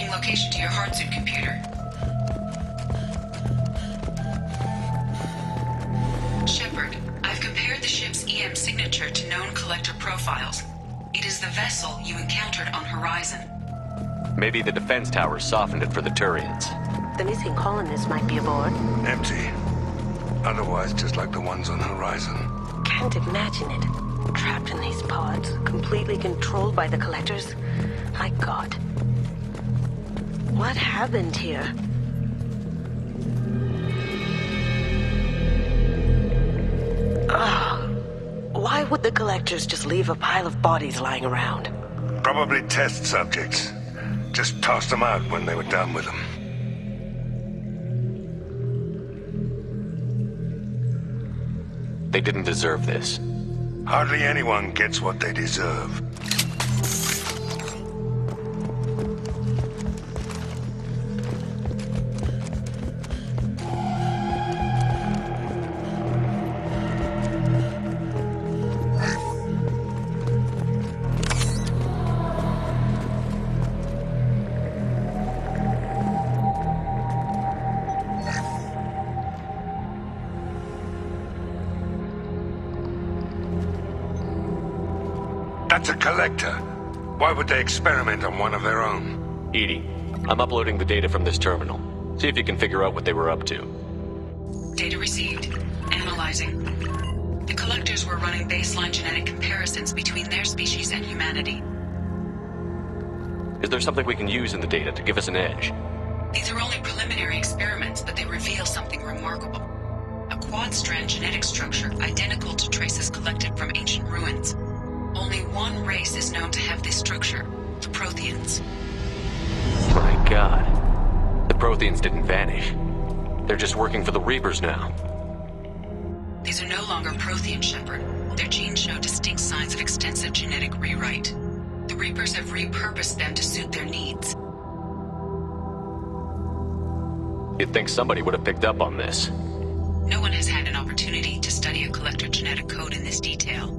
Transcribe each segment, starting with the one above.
Checking location to your hardsuit computer. Shepard, I've compared the ship's EM signature to known collector profiles. It is the vessel you encountered on Horizon. Maybe the defense towers softened it for the Turians. The missing colonists might be aboard. Empty. Otherwise, just like the ones on Horizon. Can't imagine it. Trapped in these pods, completely controlled by the collectors. My God. What happened here? Why would the collectors just leave a pile of bodies lying around? Probably test subjects. Just tossed them out when they were done with them. They didn't deserve this. Hardly anyone gets what they deserve. That's a collector. Why would they experiment on one of their own? Edie, I'm uploading the data from this terminal. See if you can figure out what they were up to. Data received. Analyzing. The collectors were running baseline genetic comparisons between their species and humanity. Is there something we can use in the data to give us an edge? These are only preliminary experiments, but they reveal something remarkable. A quad-strand genetic structure identical to traces collected from ancient ruins. Only one race is known to have this structure, the Protheans. My God. The Protheans didn't vanish. They're just working for the Reapers now. These are no longer Prothean, Shepard. Their genes show distinct signs of extensive genetic rewrite. The Reapers have repurposed them to suit their needs. You'd think somebody would have picked up on this. No one has had an opportunity to study a collector genetic code in this detail.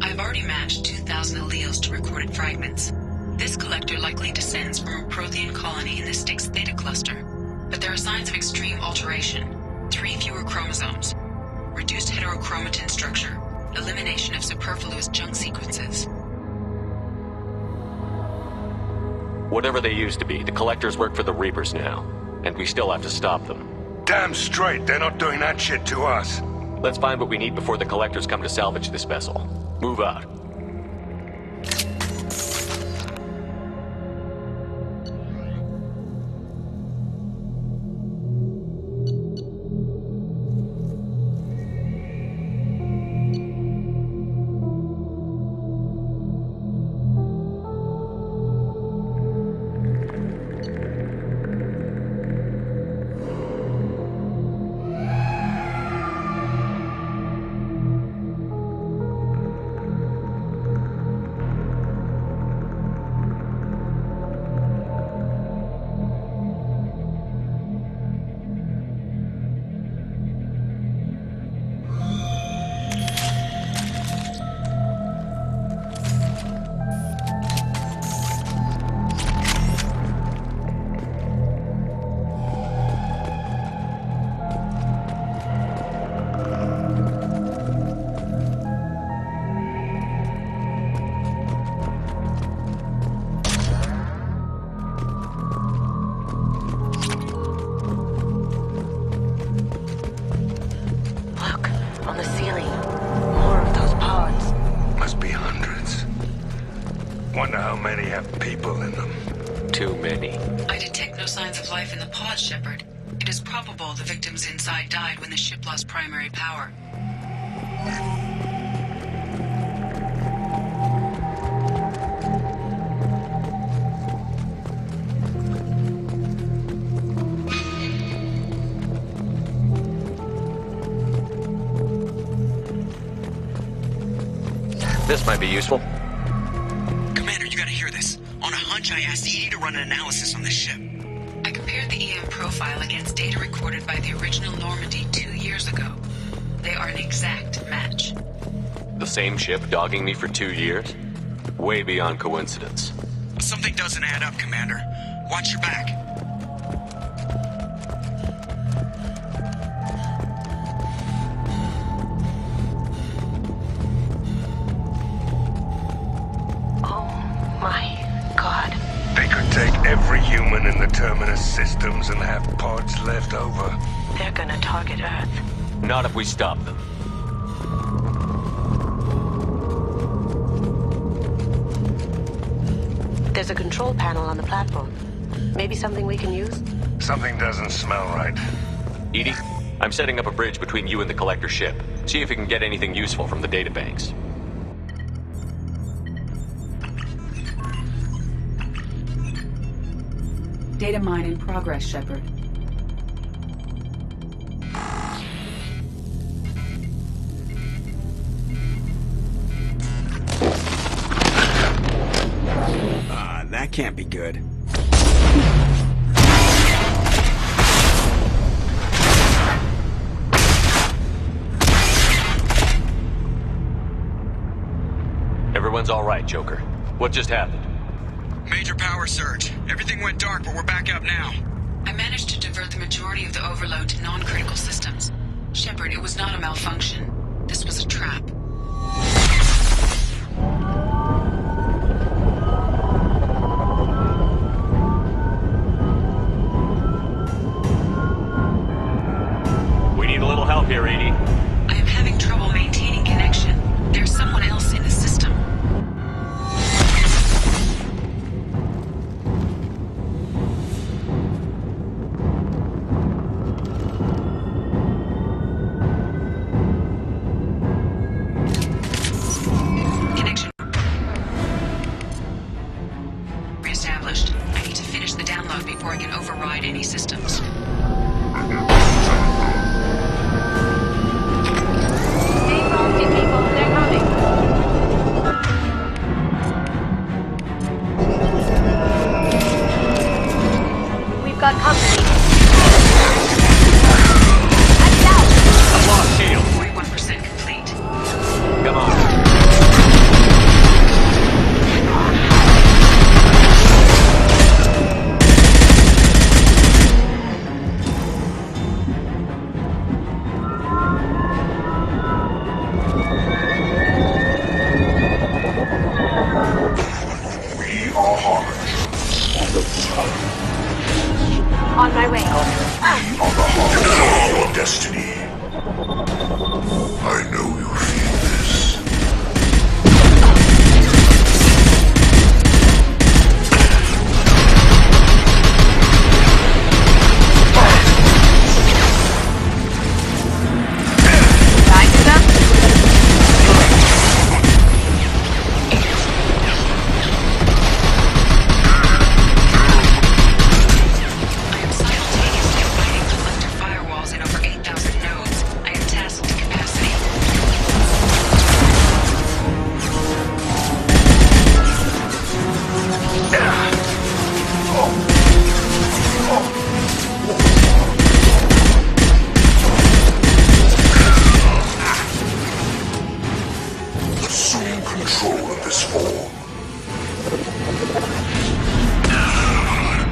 I've already matched 2,000 alleles to recorded fragments. This collector likely descends from a Prothean colony in the Styx Theta cluster. But there are signs of extreme alteration. 3 fewer chromosomes. Reduced heterochromatin structure. Elimination of superfluous junk sequences. Whatever they used to be, the collectors work for the Reapers now. And we still have to stop them. Damn straight, they're not doing that shit to us. Let's find what we need before the collectors come to salvage this vessel. Move out. Wonder how many have people in them. Too many. I detect no signs of life in the pod, Shepard. It is probable the victims inside died when the ship lost primary power. This might be useful. Commander, you gotta hear this. On a hunch, I asked Edie to run an analysis on this ship. I compared the EM profile against data recorded by the original Normandy 2 years ago. They are an exact match. The same ship dogging me for 2 years? Way beyond coincidence. Something doesn't add up, Commander. Watch your back. Oh my God. They could take every human in the Terminus systems and have pods left over. They're gonna target Earth. Not if we stop them. There's a control panel on the platform. Maybe something we can use? Something doesn't smell right. Edie, I'm setting up a bridge between you and the Collector ship. See if you can get anything useful from the databanks. Data mine in progress, Shepard. That can't be good. Everyone's all right, Joker. What just happened? Major power surge. Everything went dark, but we're back up now. I managed to divert the majority of the overload to non-critical systems. Shepard, it was not a malfunction. This was a trap. We need a little help here, Edie. I am having trouble maintaining connection. There's someone else in the system. Connection reestablished. I need to finish the download before I can override any systems. Got company. I've lost shield. 41% complete. Come on. We are harvest on the sun. On my way. We are the harvest of your destiny. I know you feel this. Assume control of this form.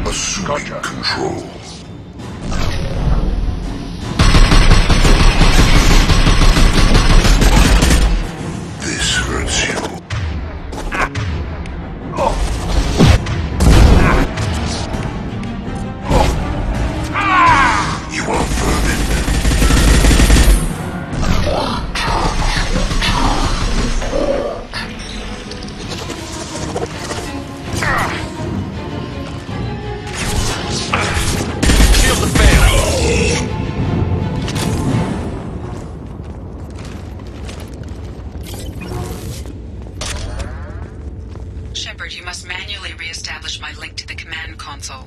Assuming control. This hurts you. You are vermin. Shield the fan. Shepard, you must manually re-establish my link to the command console.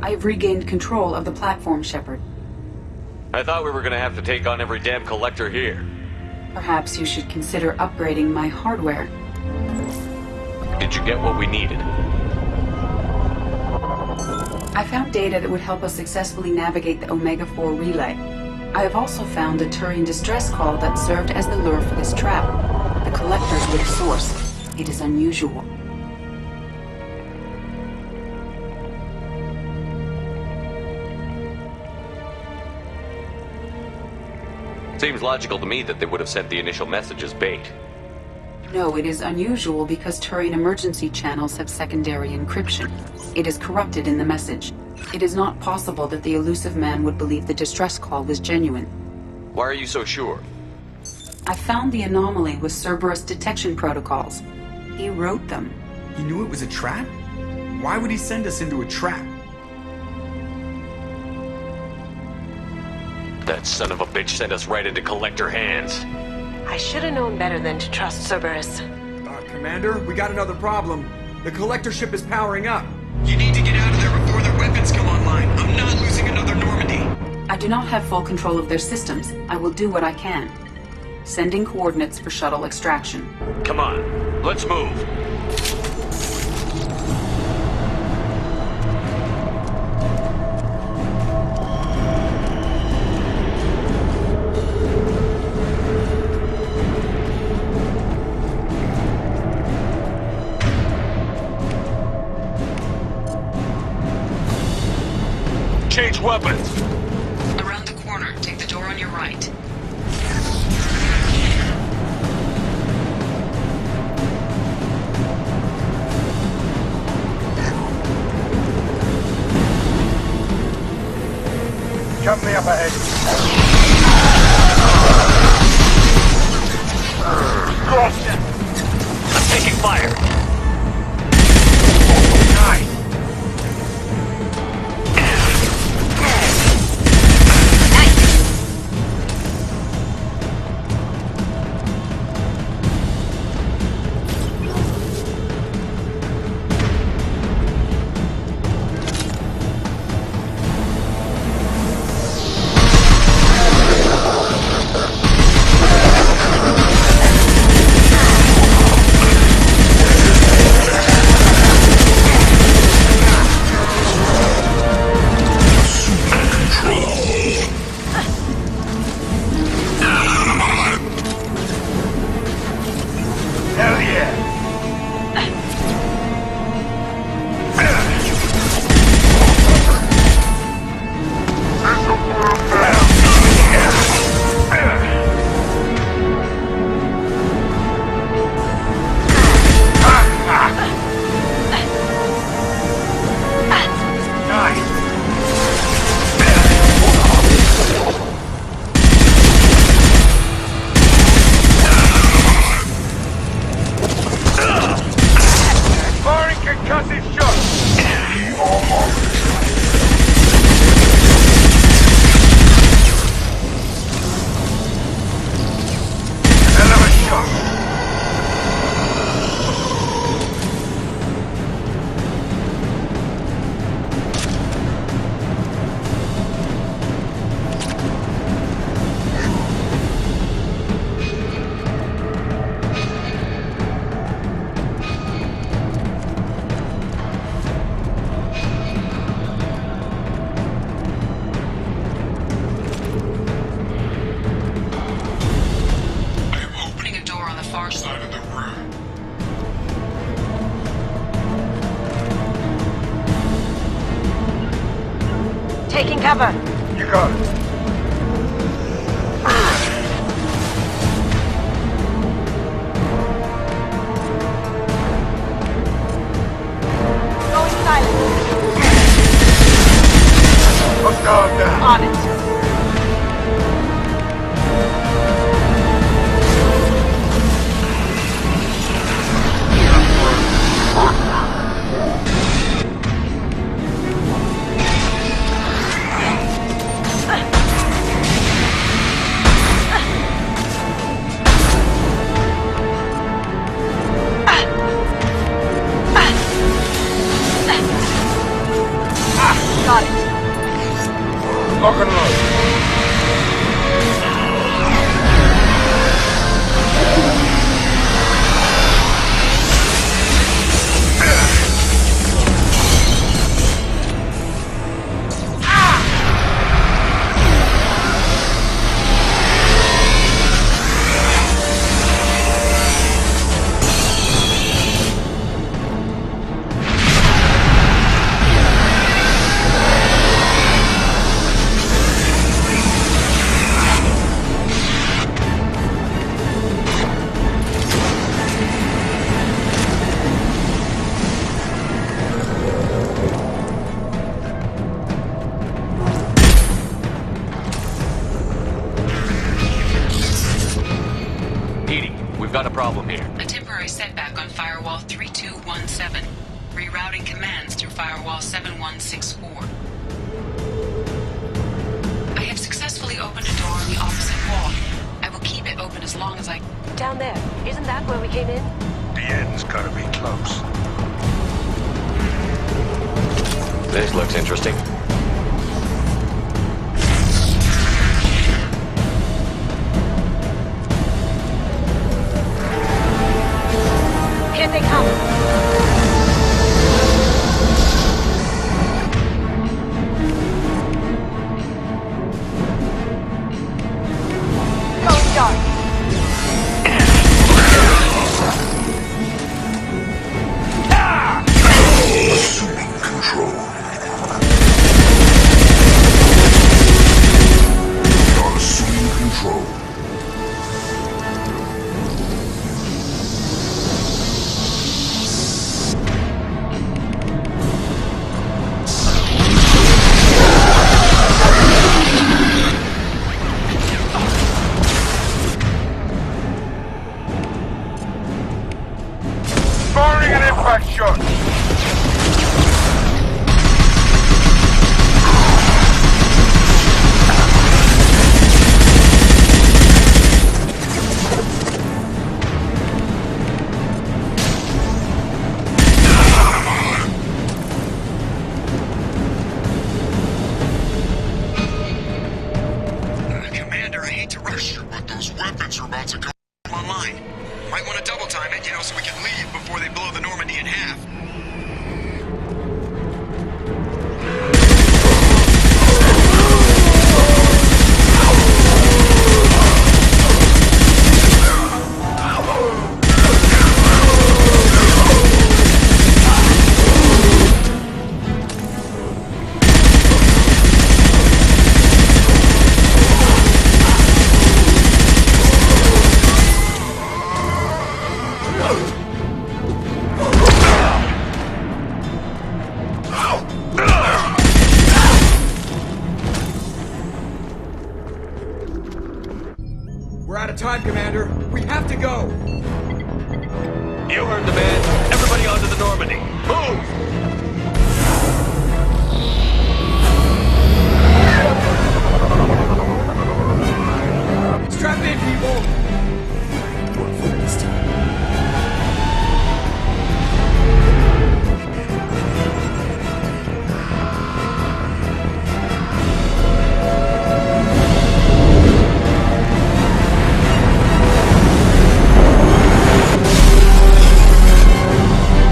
I've regained control of the platform, Shepard. I thought we were gonna have to take on every damn collector here. Perhaps you should consider upgrading my hardware. Did you get what we needed? I found data that would help us successfully navigate the Omega-4 relay. I have also found a Turian distress call that served as the lure for this trap. The collectors were the source. It is unusual. Seems logical to me that they would have sent the initial message as bait. No, it is unusual because Turian emergency channels have secondary encryption. It is corrupted in the message. It is not possible that the elusive man would believe the distress call was genuine. Why are you so sure? I found the anomaly with Cerberus detection protocols. He wrote them. He knew it was a trap? Why would he send us into a trap? That son of a bitch sent us right into Collector hands. I should have known better than to trust Cerberus. Commander, we got another problem. The Collector ship is powering up. You need to get out of there before their weapons come online. I'm not losing another Normandy. I do not have full control of their systems. I will do what I can. Sending coordinates for shuttle extraction. Come on, let's move. Change weapons! Around the corner, take the door on your right. Company up ahead. I'm taking fire. Nice! Hell yeah! Firing concussive shots! Hell of a shot! I am opening a door on the far side of the room. Taking cover. You got it. Going silent. Hostile down. On it. Got it. Lock and load. got a problem here. A temporary setback on Firewall 3217. Rerouting commands through Firewall 7164. I have successfully opened a door on the opposite wall. I will keep it open as long as I... Down there. Isn't that where we came in? The end's gotta be close. This looks interesting. Here they come. Going dark. Assuming control. You're assuming control. Firing an impact shot! Commander, I hate to rush you, but those weapons are about to come online. Might want to double time it, so we can leave before they blow the Normandy in half. We're out of time, Commander. We have to go. You heard the man. Everybody onto the Normandy. Move! Strap in, people.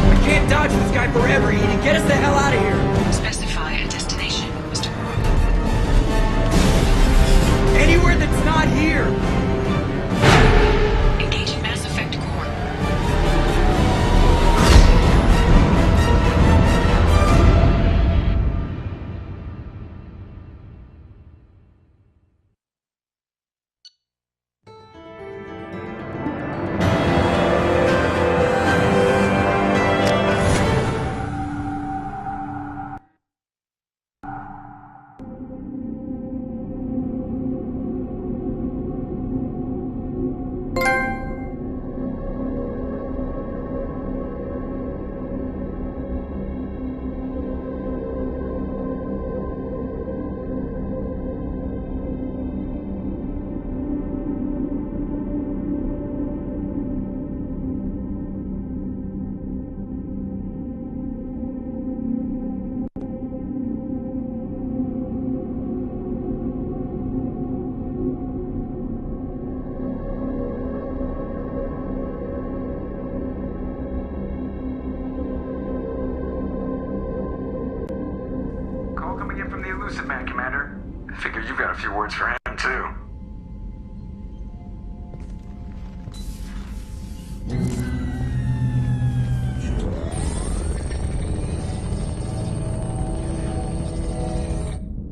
We can't dodge this guy forever, Edie. Get us the hell out of here. Specify a destination, Mr. Moore. Anywhere that's not here. Engaging Mass Effect core. Call coming in from the Elusive Man, Commander. I figure you've got a few words for him, too.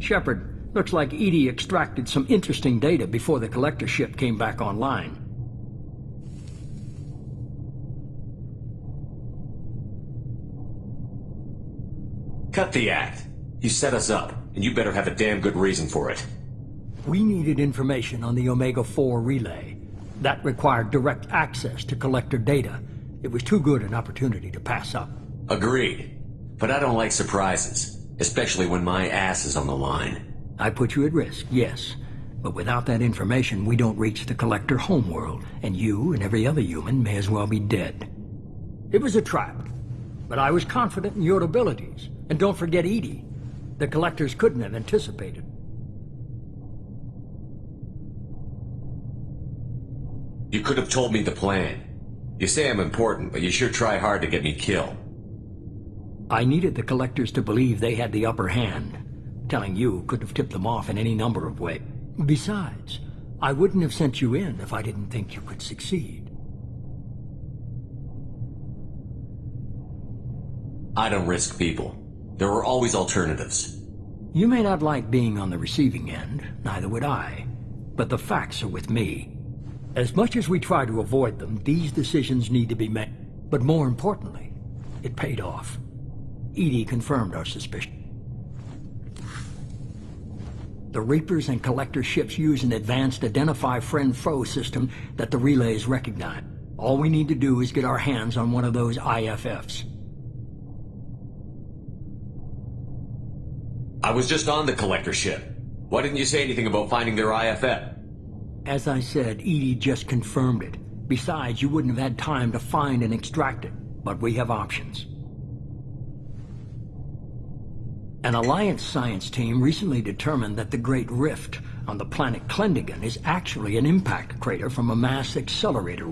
Shepard, looks like Edie extracted some interesting data before the collector ship came back online. Cut the act. You set us up, and you better have a damn good reason for it. We needed information on the Omega-4 relay. That required direct access to collector data. It was too good an opportunity to pass up. Agreed. But I don't like surprises, especially when my ass is on the line. I put you at risk, yes. But without that information, we don't reach the collector homeworld, and you and every other human may as well be dead. It was a trap, but I was confident in your abilities. And don't forget Edie. The collectors couldn't have anticipated. You could have told me the plan. You say I'm important, but you sure try hard to get me killed. I needed the collectors to believe they had the upper hand. Telling you could have tipped them off in any number of ways. Besides, I wouldn't have sent you in if I didn't think you could succeed. I don't risk people. There are always alternatives. You may not like being on the receiving end, neither would I. But the facts are with me. As much as we try to avoid them, these decisions need to be made. But more importantly, it paid off. Edie confirmed our suspicion. The Reapers and Collector ships use an advanced identify-friend-foe system that the relays recognize. All we need to do is get our hands on one of those IFFs. I was just on the Collector ship. Why didn't you say anything about finding their IFF? As I said, Edie just confirmed it. Besides, you wouldn't have had time to find and extract it. But we have options. An Alliance science team recently determined that the Great Rift on the planet Klendigan is actually an impact crater from a mass accelerator.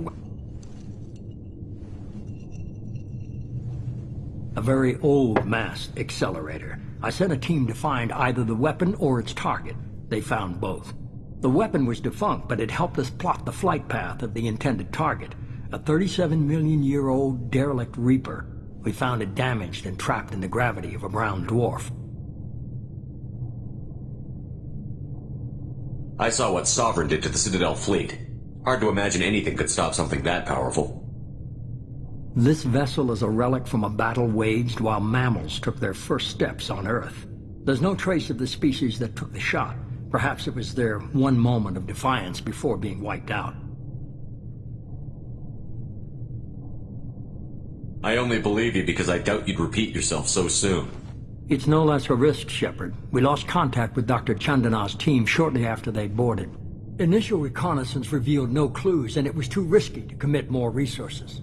A very old mass accelerator. I sent a team to find either the weapon or its target. They found both. The weapon was defunct, but it helped us plot the flight path of the intended target, a 37-million-year-old derelict Reaper. We found it damaged and trapped in the gravity of a brown dwarf. I saw what Sovereign did to the Citadel fleet. Hard to imagine anything could stop something that powerful. This vessel is a relic from a battle waged while mammals took their first steps on Earth. There's no trace of the species that took the shot. Perhaps it was their one moment of defiance before being wiped out. I only believe you because I doubt you'd repeat yourself so soon. It's no less a risk, Shepard. We lost contact with Dr. Chandana's team shortly after they boarded. Initial reconnaissance revealed no clues, and it was too risky to commit more resources.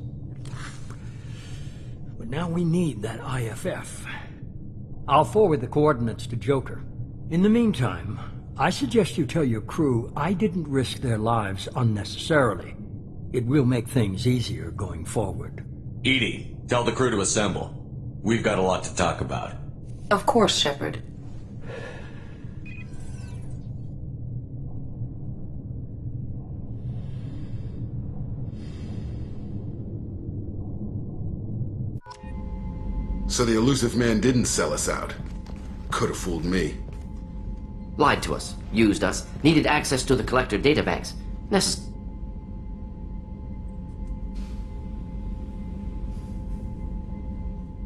But now we need that IFF. I'll forward the coordinates to Joker. In the meantime, I suggest you tell your crew I didn't risk their lives unnecessarily. It will make things easier going forward. Edie, tell the crew to assemble. We've got a lot to talk about. Of course, Shepard. So the elusive man didn't sell us out. Could have fooled me. Lied to us, used us, needed access to the Collector databanks.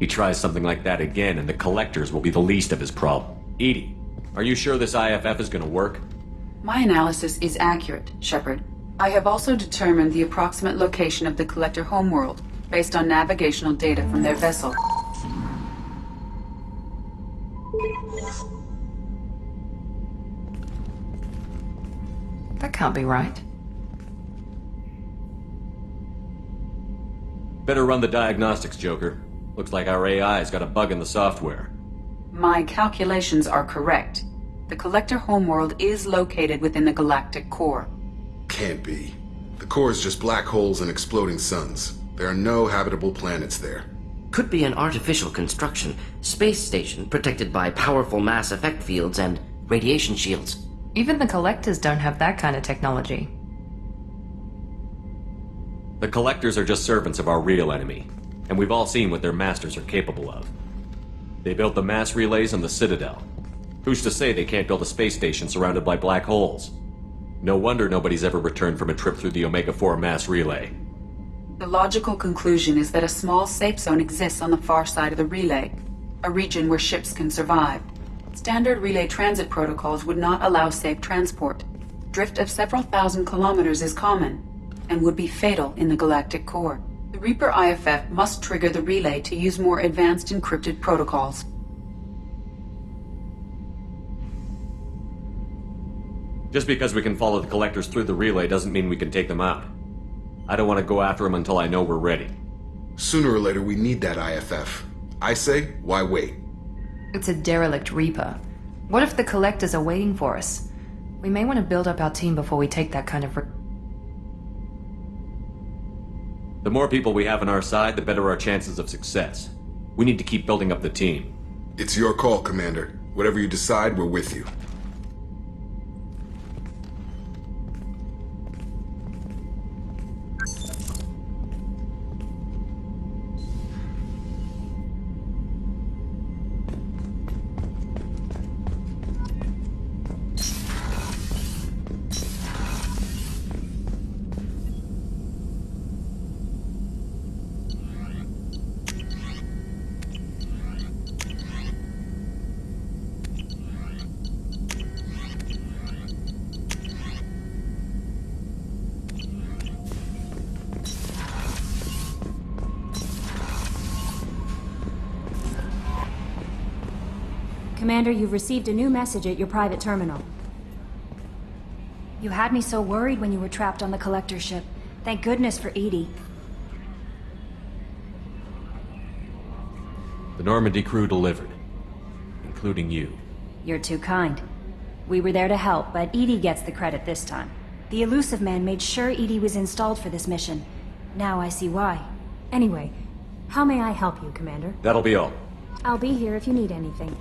He tries something like that again, and the Collectors will be the least of his problem. Edie, are you sure this IFF is gonna work? My analysis is accurate, Shepard. I have also determined the approximate location of the Collector homeworld, based on navigational data from their vessel. That can't be right. Better run the diagnostics, Joker. Looks like our AI's got a bug in the software. My calculations are correct. The Collector homeworld is located within the galactic core. Can't be. The core is just black holes and exploding suns. There are no habitable planets there. Could be an artificial construction, space station protected by powerful mass effect fields and radiation shields. Even the Collectors don't have that kind of technology. The Collectors are just servants of our real enemy, and we've all seen what their masters are capable of. They built the mass relays on the Citadel. Who's to say they can't build a space station surrounded by black holes? No wonder nobody's ever returned from a trip through the Omega-4 mass relay. The logical conclusion is that a small safe zone exists on the far side of the relay, a region where ships can survive. Standard relay transit protocols would not allow safe transport. Drift of several thousand kilometers is common. and would be fatal in the galactic core. The Reaper IFF must trigger the relay to use more advanced encrypted protocols. Just because we can follow the collectors through the relay doesn't mean we can take them out. I don't want to go after them until I know we're ready. Sooner or later, we need that IFF. I say, why wait? It's a derelict Reaper. What if the collectors are waiting for us? We may want to build up our team before we take that kind of The more people we have on our side, the better our chances of success. We need to keep building up the team. It's your call, Commander. Whatever you decide, we're with you. Commander, you've received a new message at your private terminal. You had me so worried when you were trapped on the collector ship. Thank goodness for Edie. The Normandy crew delivered, including you. You're too kind. We were there to help, but Edie gets the credit this time. The Elusive Man made sure Edie was installed for this mission. Now I see why. Anyway, how may I help you, Commander? That'll be all. I'll be here if you need anything.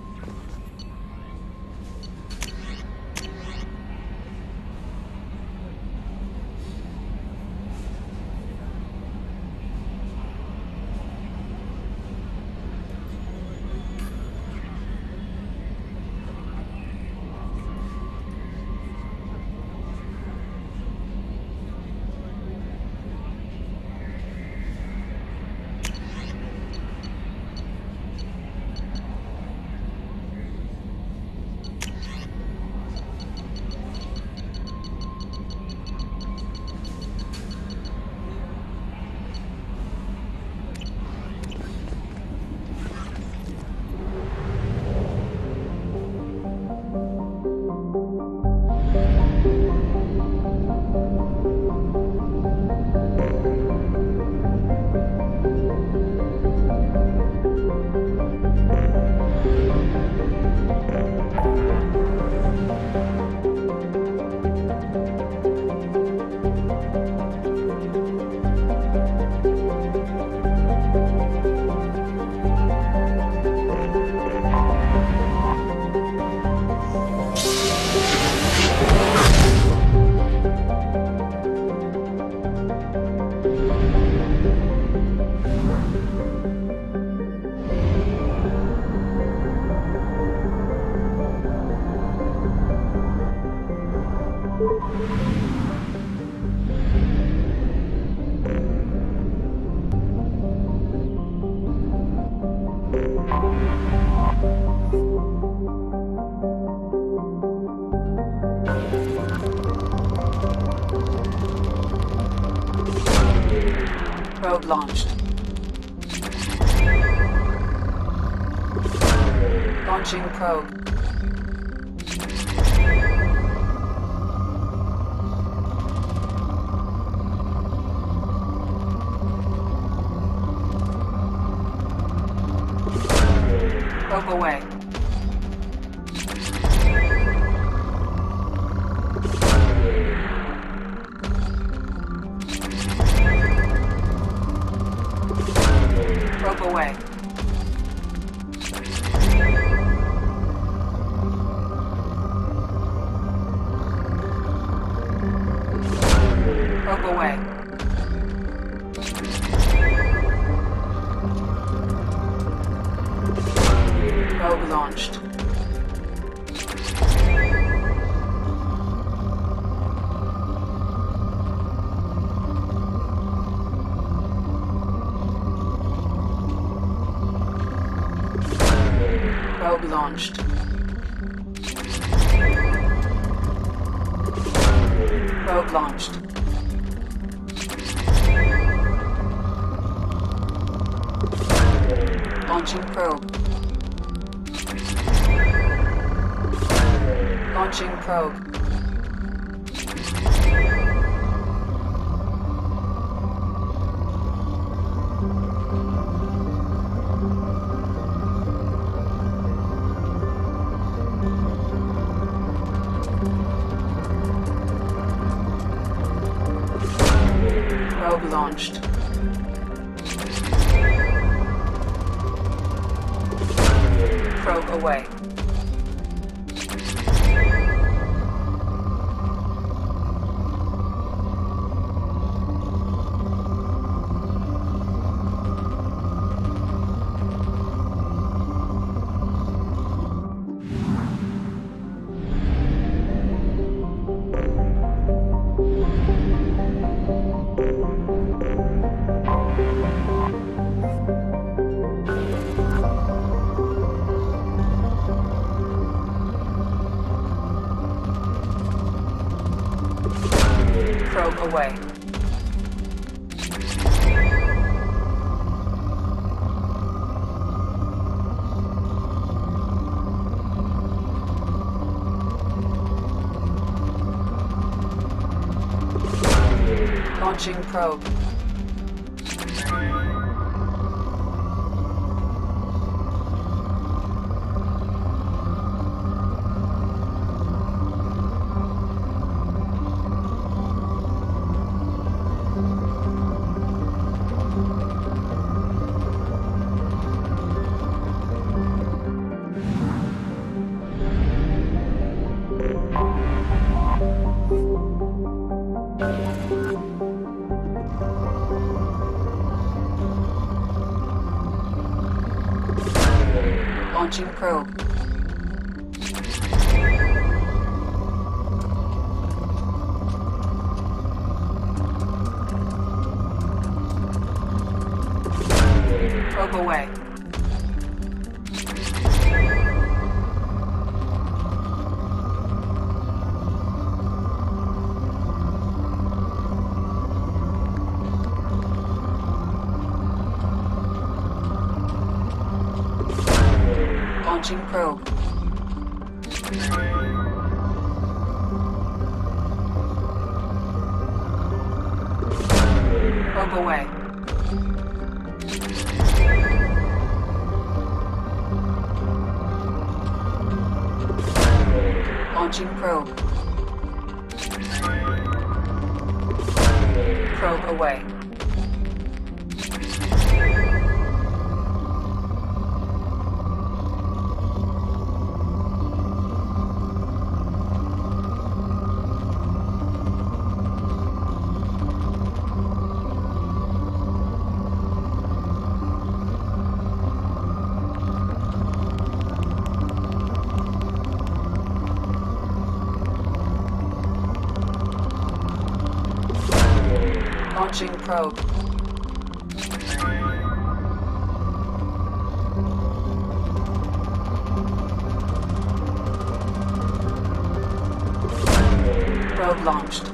Probe launched. Launching probe. Probe away. Probe away. Probe away. Probe launched. Probe launched. Probe launched. Launching probe. Launching probe. Probe launched. Probe away. Probe away. Launching probe. Launching probe. Probe away. Launching probe. Probe away. Launching probe. Probe away. Launching probe. Probe launched.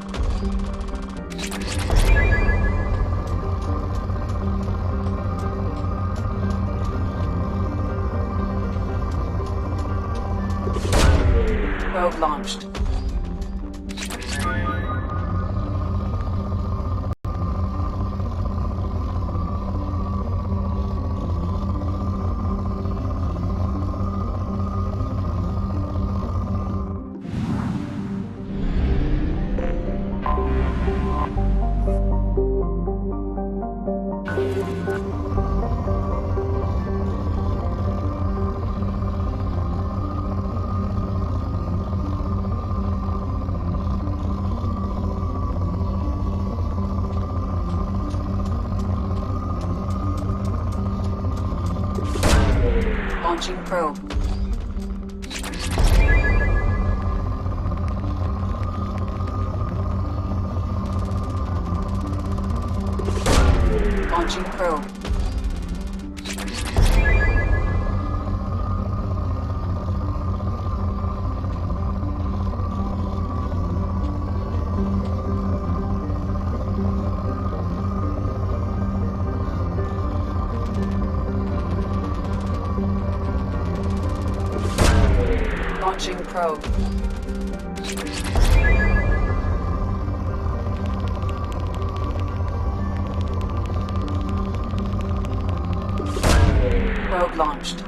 Probe launched. Launching probe. Launching probe. probe. Probe launched.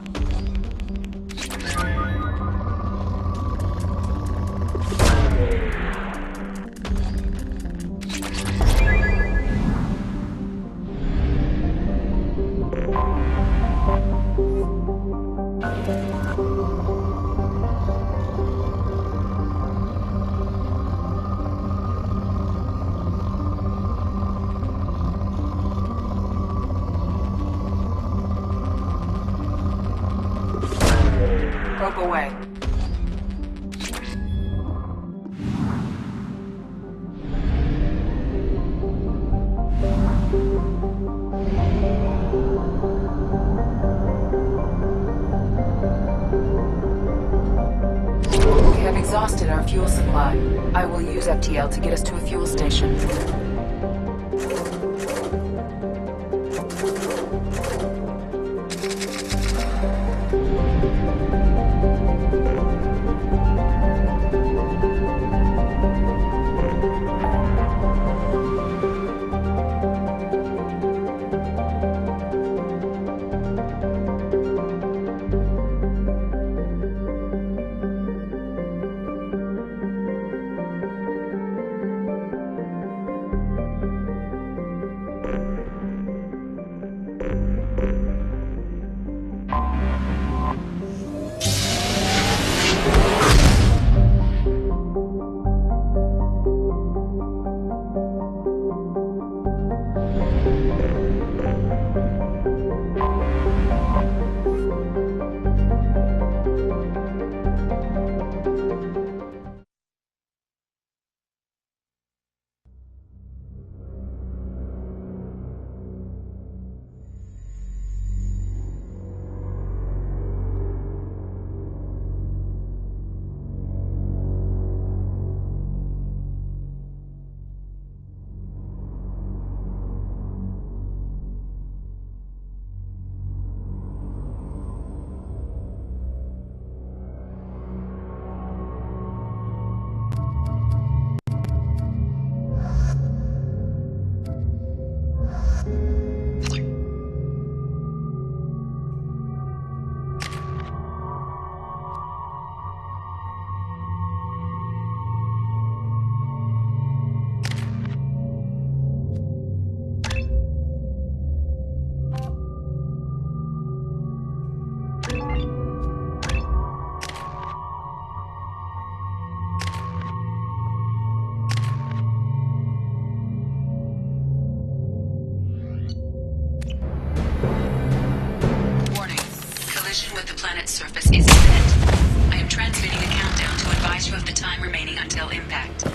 Probe away. We have exhausted our fuel supply. I will use FTL to get us to a fuel station. surface is imminent. I am transmitting a countdown to advise you of the time remaining until impact.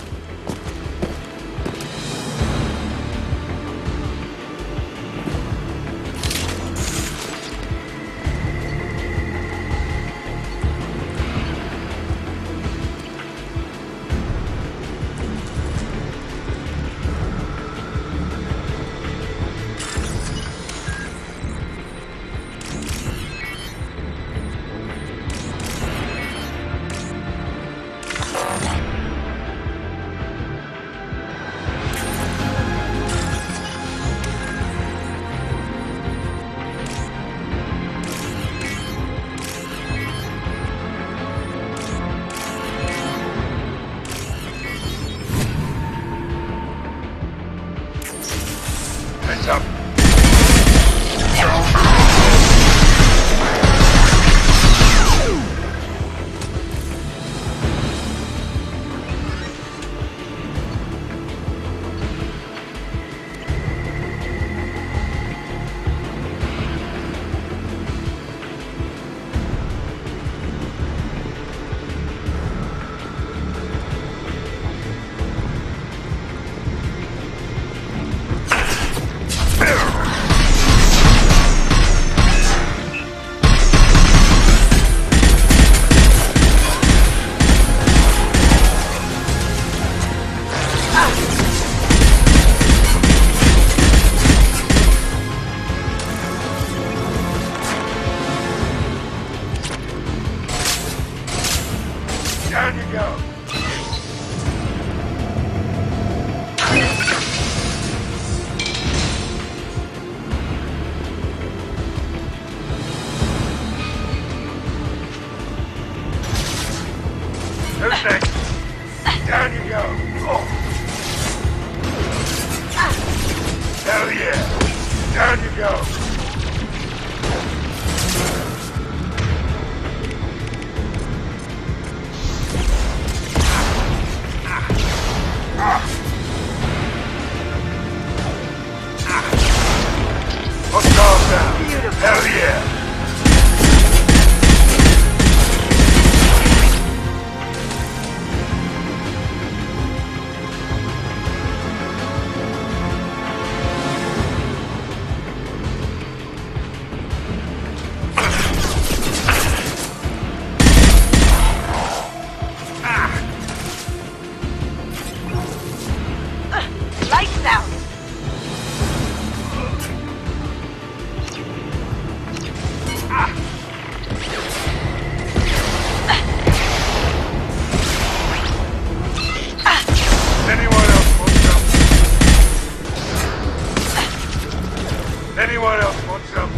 Down you go. Oh. Hell yeah. Down you go. Hostiles down. Beautiful. Hell yeah. Lights out! Anyone else want some? Anyone else want some?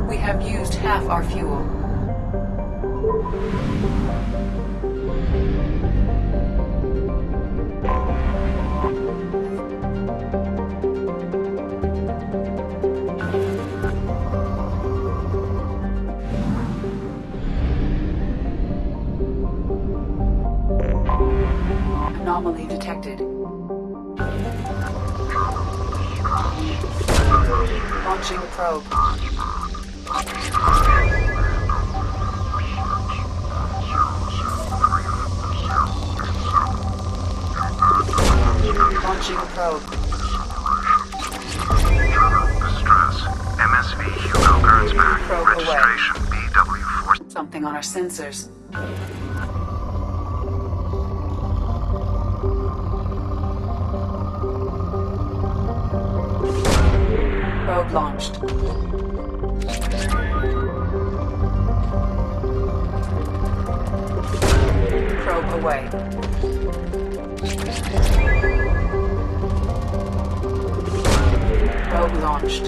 We have used half our fuel. Anomaly detected. Launching probe. Launching probe. Distress. MSV Hugo Burns back. Probe Registration away. BW4. Something on our sensors. Probe launched. away. Probe launched.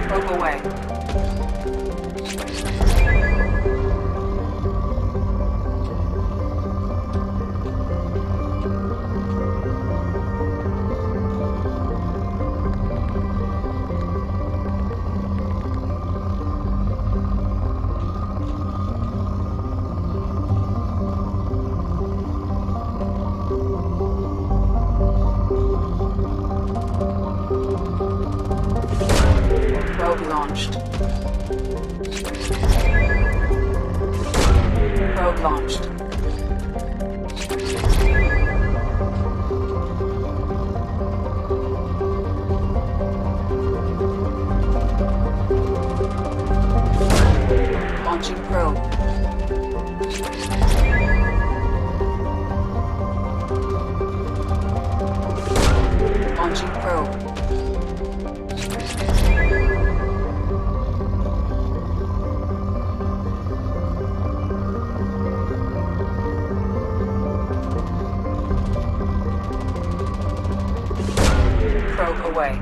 Probe away. Probe launched. Probe launched. Launching probe. Launching probe. Probe away.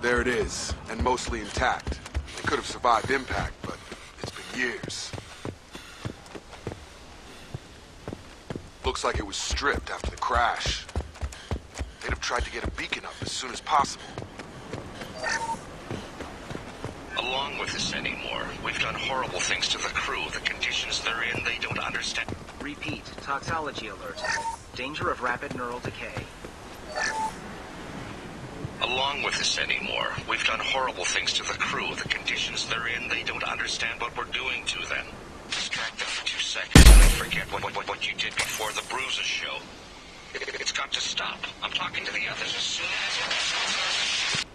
There it is, and mostly intact. It could have survived impact, but it's been years. Looks like it was stripped after the crash. They'd have tried to get a beacon up as soon as possible. Along with this anymore, we've done horrible things to the crew. The conditions they're in, they don't understand. Repeat, toxology alert. Danger of rapid neural decay. Along with this anymore, we've done horrible things to the crew. The conditions they're in, they don't understand what we're doing to them. Distract them for 2 seconds and they forget what you did before the bruises show. It's got to stop. I'm talking to the others as soon as your results are...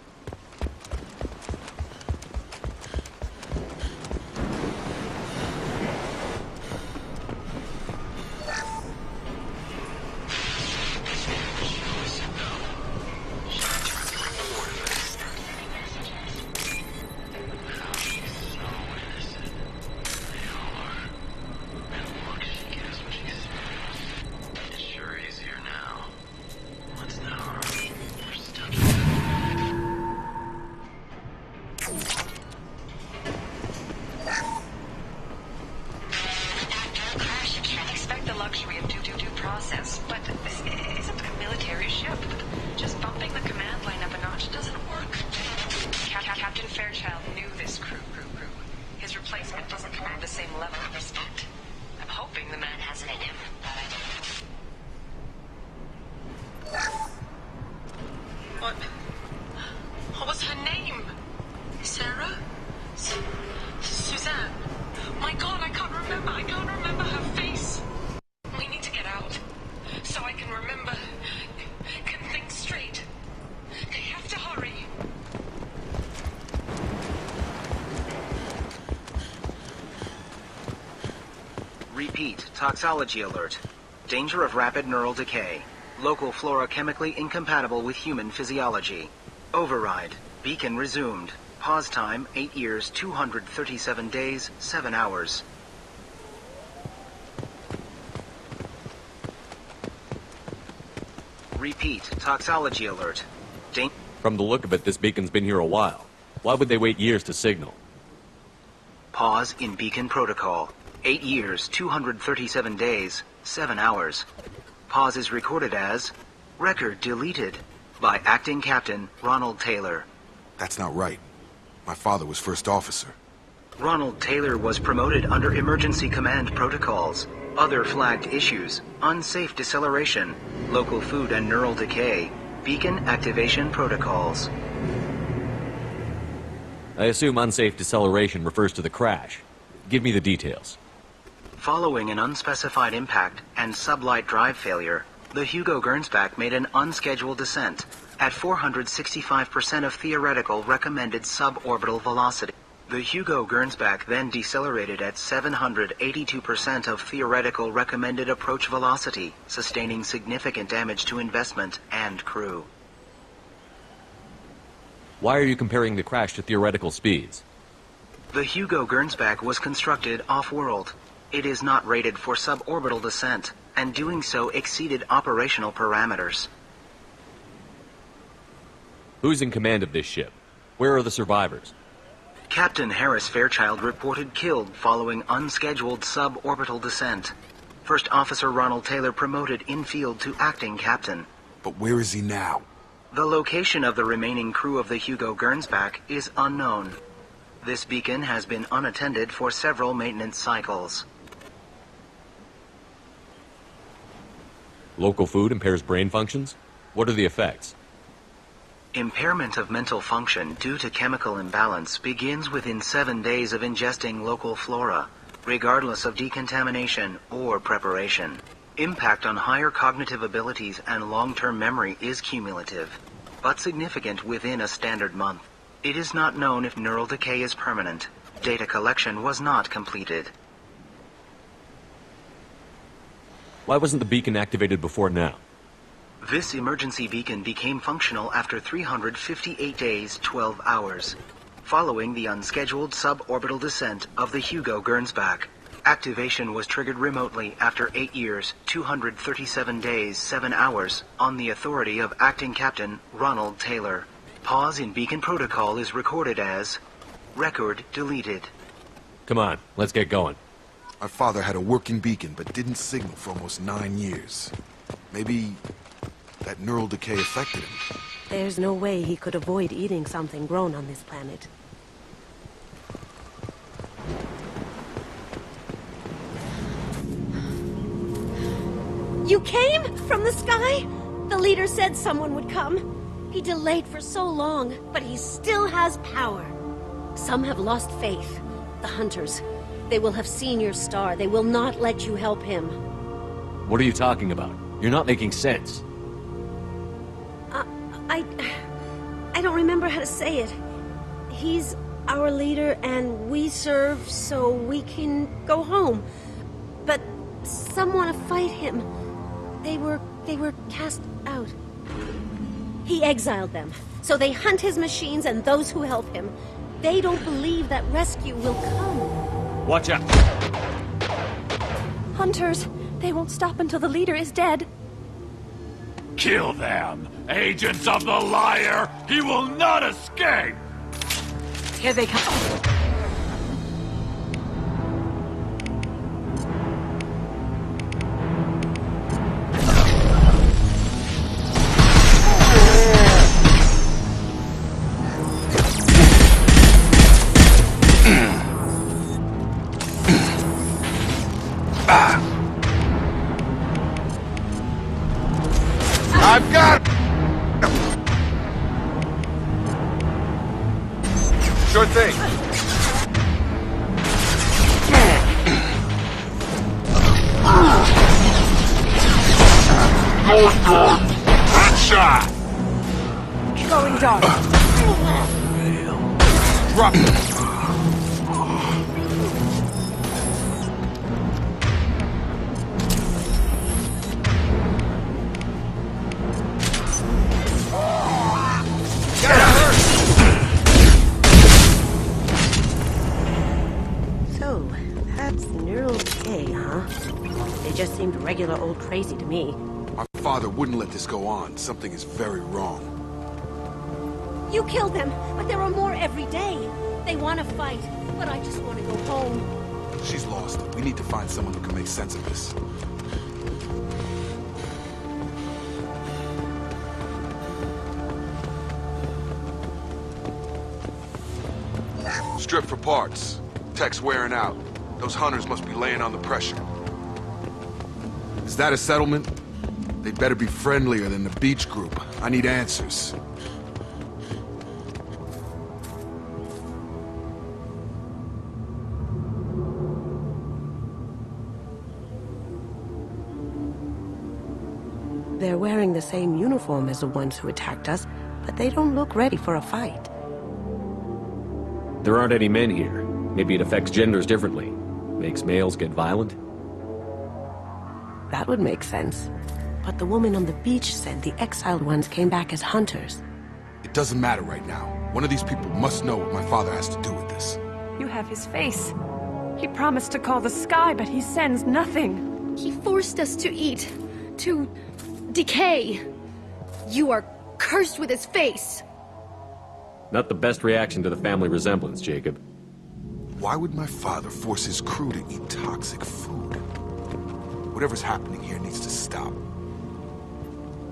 Repeat, toxology alert. Danger of rapid neural decay. Local flora chemically incompatible with human physiology. Override. Beacon resumed. Pause time 8 years, 237 days, 7 hours. Repeat, toxology alert. From the look of it, this beacon's been here a while. Why would they wait years to signal? Pause in beacon protocol. 8 years, 237 days, 7 hours. Pause is recorded as record deleted by Acting Captain Ronald Taylor. That's not right. My father was first officer. Ronald Taylor was promoted under emergency command protocols. Other flagged issues: unsafe deceleration, local food and neural decay, beacon activation protocols. I assume unsafe deceleration refers to the crash. Give me the details. Following an unspecified impact and sublight drive failure, the Hugo Gernsback made an unscheduled descent at 465% of theoretical recommended suborbital velocity. The Hugo Gernsback then decelerated at 782% of theoretical recommended approach velocity, sustaining significant damage to investment and crew. Why are you comparing the crash to theoretical speeds? The Hugo Gernsback was constructed off-world. It is not rated for suborbital descent, and doing so exceeded operational parameters. Who's in command of this ship? Where are the survivors? Captain Harris Fairchild reported killed following unscheduled suborbital descent. First Officer Ronald Taylor promoted in-field to acting captain. But where is he now? The location of the remaining crew of the Hugo Gernsback is unknown. This beacon has been unattended for several maintenance cycles. Local food impairs brain functions? What are the effects? Impairment of mental function due to chemical imbalance begins within 7 days of ingesting local flora, regardless of decontamination or preparation. Impact on higher cognitive abilities and long-term memory is cumulative, but significant within a standard month. It is not known if neural decay is permanent. Data collection was not completed. Why wasn't the beacon activated before now? This emergency beacon became functional after 358 days, 12 hours, following the unscheduled suborbital descent of the Hugo Gernsback. Activation was triggered remotely after 8 years, 237 days, 7 hours, on the authority of Acting Captain Ronald Taylor. Pause in beacon protocol is recorded as record deleted. Come on, let's get going. My father had a working beacon, but didn't signal for almost 9 years. Maybe that neural decay affected him. There's no way he could avoid eating something grown on this planet. You came? From the sky? The leader said someone would come. He delayed for so long, but he still has power. Some have lost faith. The hunters. They will have seen your star. They will not let you help him. What are you talking about? You're not making sense. I don't remember how to say it. He's our leader and we serve so we can go home. But some want to fight him. They were cast out. He exiled them, so they hunt his machines and those who help him. They don't believe that rescue will come. Watch out! Hunters, they won't stop until the leader is dead. Kill them! Agents of the liar! He will not escape! Here they come. I've got it! Sure thing. Headshot! Going dark. Drop it. just seemed regular old crazy to me. My father wouldn't let this go on. Something is very wrong. You killed them, but there are more every day. They want to fight, but I just want to go home. She's lost. We need to find someone who can make sense of this. Strip for parts. Tech's wearing out. Those hunters must be laying on the pressure. Is that a settlement? They'd better be friendlier than the beach group. I need answers. They're wearing the same uniform as the ones who attacked us, but they don't look ready for a fight. There aren't any men here. Maybe it affects genders differently. Makes males get violent? That would make sense. But the woman on the beach said the exiled ones came back as hunters. It doesn't matter right now. One of these people must know what my father has to do with this. You have his face. He promised to call the sky, but he sends nothing. He forced us to eat, to decay. You are cursed with his face. Not the best reaction to the family resemblance, Jacob. Why would my father force his crew to eat toxic food? Whatever's happening here needs to stop.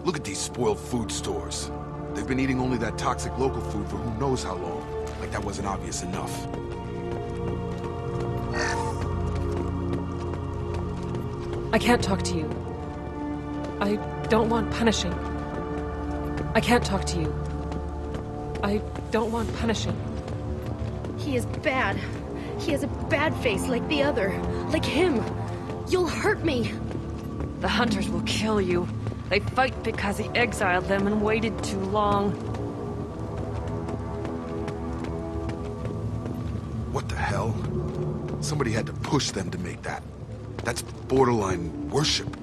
Look at these spoiled food stores. They've been eating only that toxic local food for who knows how long. Like that wasn't obvious enough. I can't talk to you. I don't want punishing. I can't talk to you. I don't want punishing. He is bad. He has a bad face like the other. Like him. You'll hurt me. The hunters will kill you. They fight because he exiled them and waited too long. What the hell? Somebody had to push them to make that. That's borderline worship.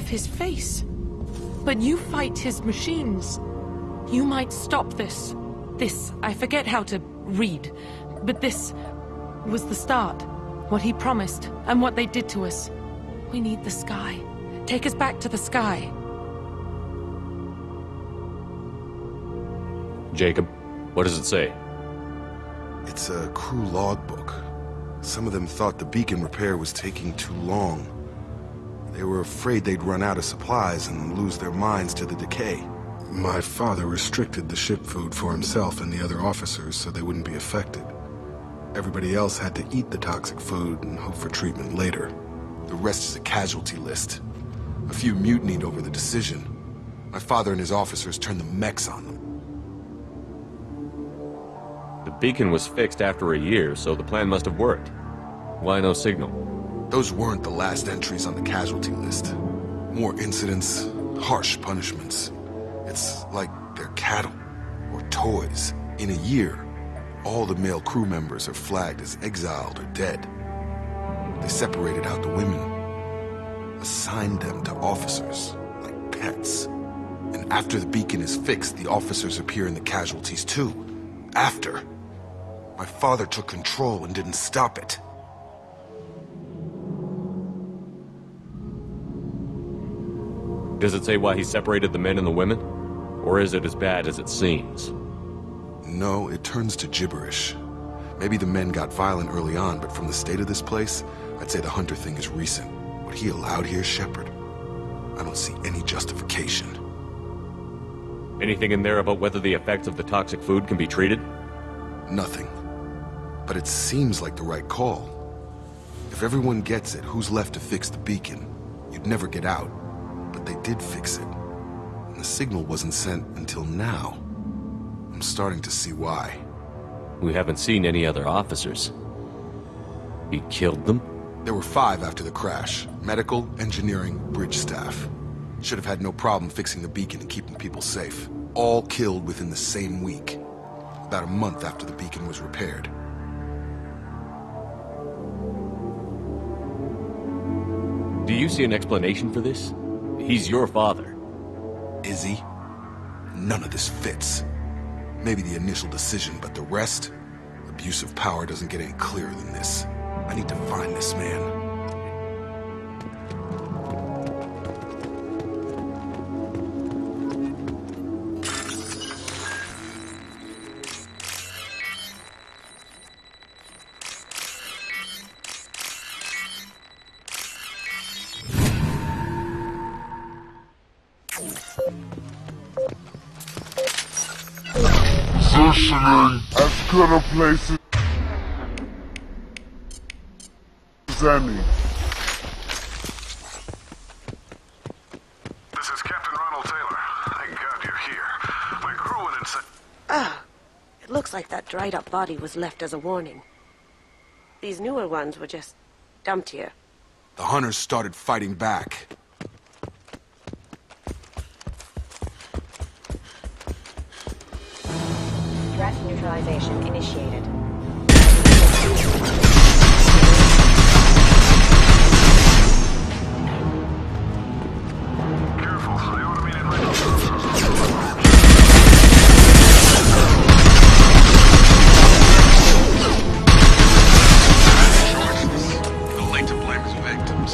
His face. But you fight his machines. You might stop this. This, I forget how to read, but this was the start. What he promised, and what they did to us. We need the sky. Take us back to the sky. Jacob, what does it say? It's a crew logbook. Some of them thought the beacon repair was taking too long. They were afraid they'd run out of supplies and lose their minds to the decay. My father restricted the ship food for himself and the other officers so they wouldn't be affected. Everybody else had to eat the toxic food and hope for treatment later. The rest is a casualty list. A few mutinied over the decision. My father and his officers turned the mechs on them. The beacon was fixed after a year, so the plan must have worked. Why no signal? Those weren't the last entries on the casualty list. More incidents, harsh punishments. It's like they're cattle, or toys. In a year, all the male crew members are flagged as exiled or dead. They separated out the women, assigned them to officers, like pets. And after the beacon is fixed, the officers appear in the casualties too. After. My father took control and didn't stop it. Does it say why he separated the men and the women? Or is it as bad as it seems? No, it turns to gibberish. Maybe the men got violent early on, but from the state of this place, I'd say the hunter thing is recent. What he allowed here, Shepard, I don't see any justification. Anything in there about whether the effects of the toxic food can be treated? Nothing. But it seems like the right call. If everyone gets it, who's left to fix the beacon? You'd never get out. But they did fix it. And the signal wasn't sent until now. I'm starting to see why. We haven't seen any other officers. He killed them? There were 5 after the crash. Medical, engineering, bridge staff. Should have had no problem fixing the beacon and keeping people safe. All killed within the same week. About a month after the beacon was repaired. Do you see an explanation for this? He's your father. Is he? None of this fits. Maybe the initial decision, but the rest? Abuse of power doesn't get any clearer than this. I need to find this man. Positioning as good a place as any. This is Captain Ronald Taylor. Thank God you're here. My crew went inside. Ah, it looks like that dried-up body was left as a warning. These newer ones were just dumped here. The hunters started fighting back. Threat neutralization initiated. Careful, I automated my Too late to blame his victims.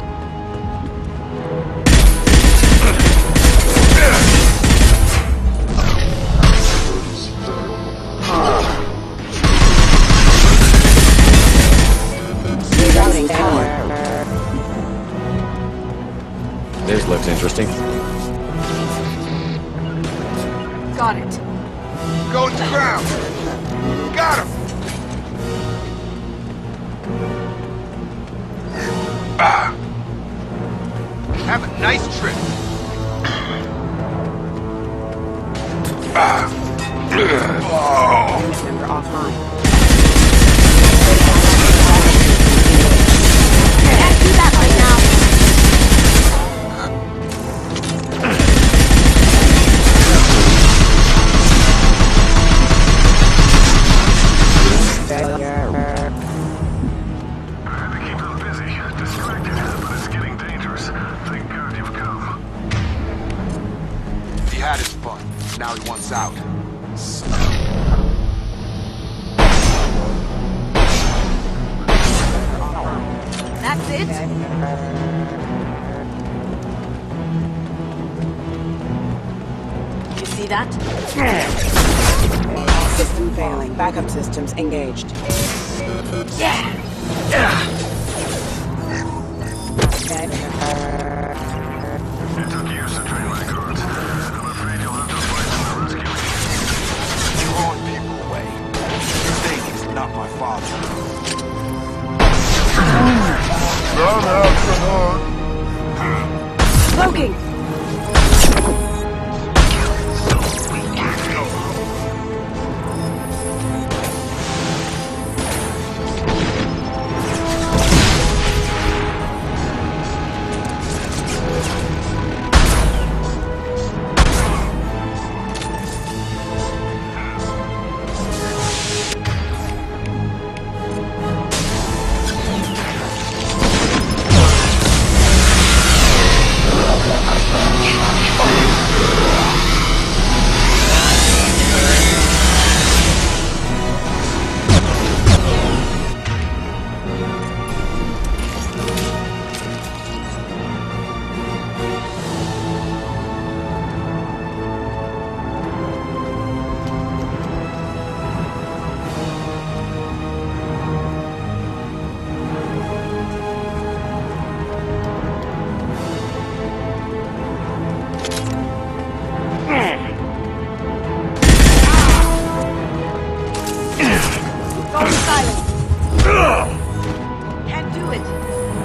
This looks interesting. Got it. Go to ground. Got him. Have a nice trip. Member offline. Can't do that right now. He had his fun. Now he wants out. That's it? You see that? System failing. Backup systems engaged. It took years to train my guards. I'm afraid you'll have to fight for the rescue. Drawing people away. Mistake is not my father. Don't have to hurt. Smoking!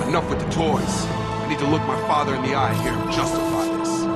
Enough with the toys. I need to look my father in the eye and hear him justify this.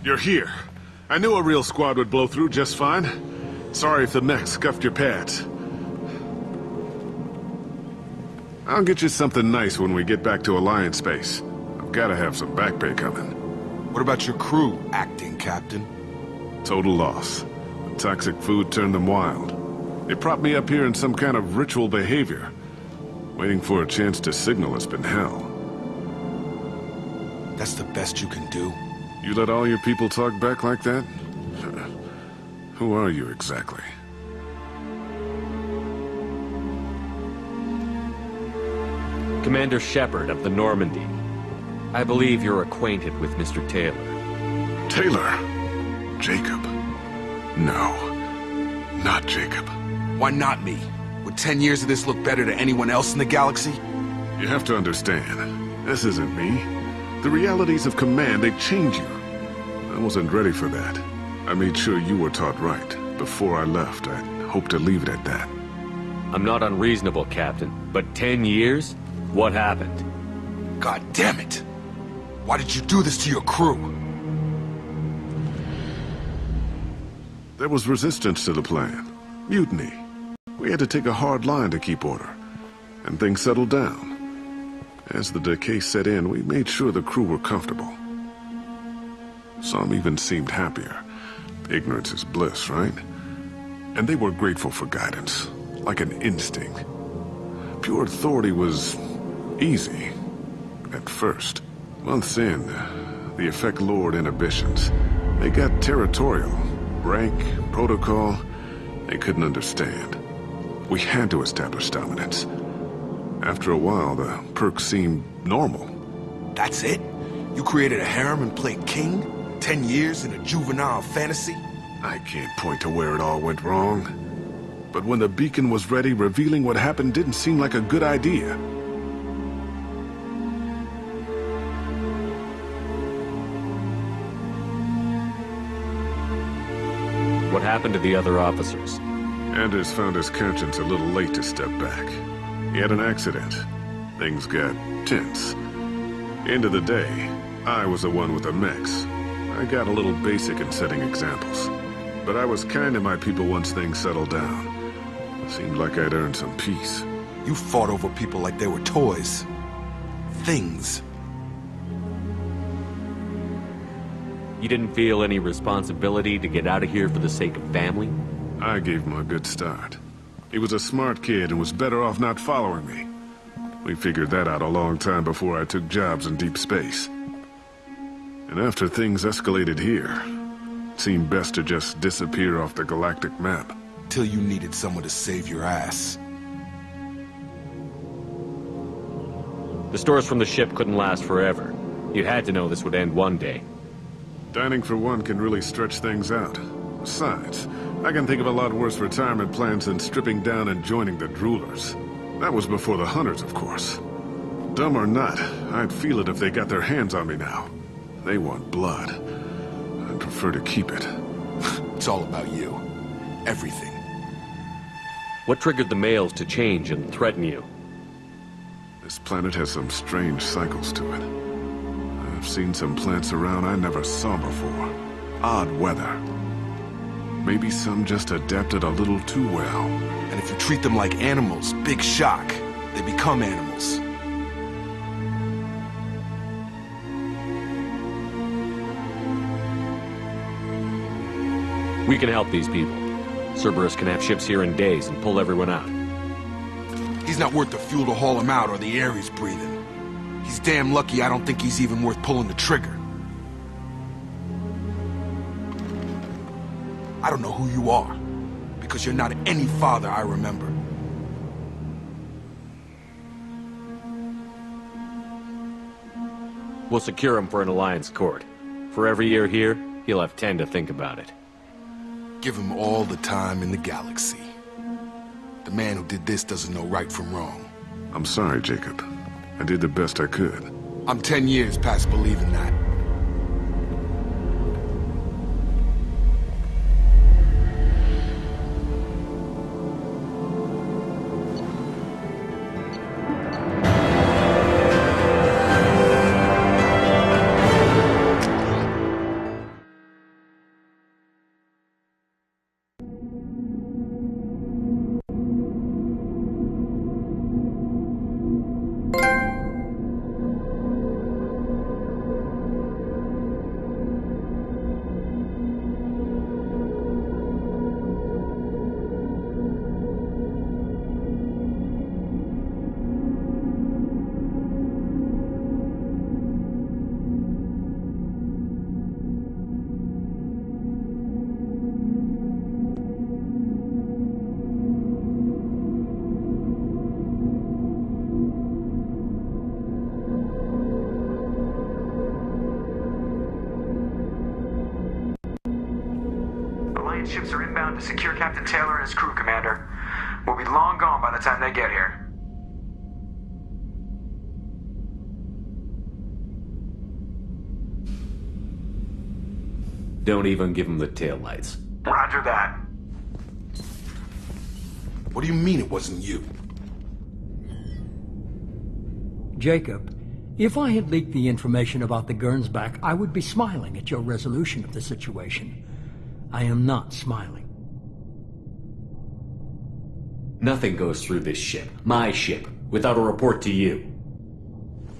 You're here. I knew a real squad would blow through just fine. Sorry if the mech scuffed your pads. I'll get you something nice when we get back to Alliance space. I've gotta have some back pay coming. What about your crew, acting captain? Total loss. The toxic food turned them wild. They propped me up here in some kind of ritual behavior. Waiting for a chance to signal has been hell. That's the best you can do? You let all your people talk back like that? Who are you exactly? Commander Shepard of the Normandy. I believe you're acquainted with Mr. Taylor. Taylor? Jacob? No. Not Jacob. Why not me? Would 10 years of this look better to anyone else in the galaxy? You have to understand, this isn't me. The realities of command, they change you. I wasn't ready for that. I made sure you were taught right. Before I left, I hoped to leave it at that. I'm not unreasonable, Captain, but 10 years? What happened? God damn it! Why did you do this to your crew? There was resistance to the plan. Mutiny. We had to take a hard line to keep order. And things settled down. As the decay set in, we made sure the crew were comfortable. Some even seemed happier. Ignorance is bliss, right? And they were grateful for guidance, like an instinct. Pure authority was easy, at first. Months in, the effect lowered inhibitions. They got territorial. Rank, protocol, they couldn't understand. We had to establish dominance. After a while, the perks seemed normal. That's it? You created a harem and played king? 10 years in a juvenile fantasy? I can't point to where it all went wrong. But when the beacon was ready, revealing what happened didn't seem like a good idea. What happened to the other officers? Anders found his conscience a little late to step back. He had an accident. Things got tense. End of the day, I was the one with the mechs. I got a little basic in setting examples. But I was kind to my people once things settled down. Seemed like I'd earned some peace. You fought over people like they were toys. Things. You didn't feel any responsibility to get out of here for the sake of family? I gave him a good start. He was a smart kid and was better off not following me. We figured that out a long time before I took jobs in deep space. And after things escalated here, it seemed best to just disappear off the galactic map. Till you needed someone to save your ass. The stores from the ship couldn't last forever. You had to know this would end one day. Dining for one can really stretch things out. Besides, I can think of a lot worse retirement plans than stripping down and joining the droolers. That was before the hunters, of course. Dumb or not, I'd feel it if they got their hands on me now. They want blood. I'd prefer to keep it. It's all about you. Everything. What triggered the males to change and threaten you? This planet has some strange cycles to it. I've seen some plants around I never saw before. Odd weather. Maybe some just adapted a little too well. And if you treat them like animals, big shock. They become animals. We can help these people. Cerberus can have ships here in days and pull everyone out. He's not worth the fuel to haul him out or the air he's breathing. He's damn lucky I don't think he's even worth pulling the trigger. I don't know who you are, because you're not any father I remember. We'll secure him for an Alliance court. For every year here, he'll have 10 to think about it. Give him all the time in the galaxy. The man who did this doesn't know right from wrong. I'm sorry, Jacob. I did the best I could. I'm 10 years past believing that. Alliance ships are inbound to secure Captain Taylor and his crew, Commander. We'll be long gone by the time they get here. Don't even give him the taillights. Roger that. What do you mean it wasn't you? Jacob, if I had leaked the information about the Gernsback, I would be smiling at your resolution of the situation. I am not smiling. Nothing goes through this ship, my ship, without a report to you.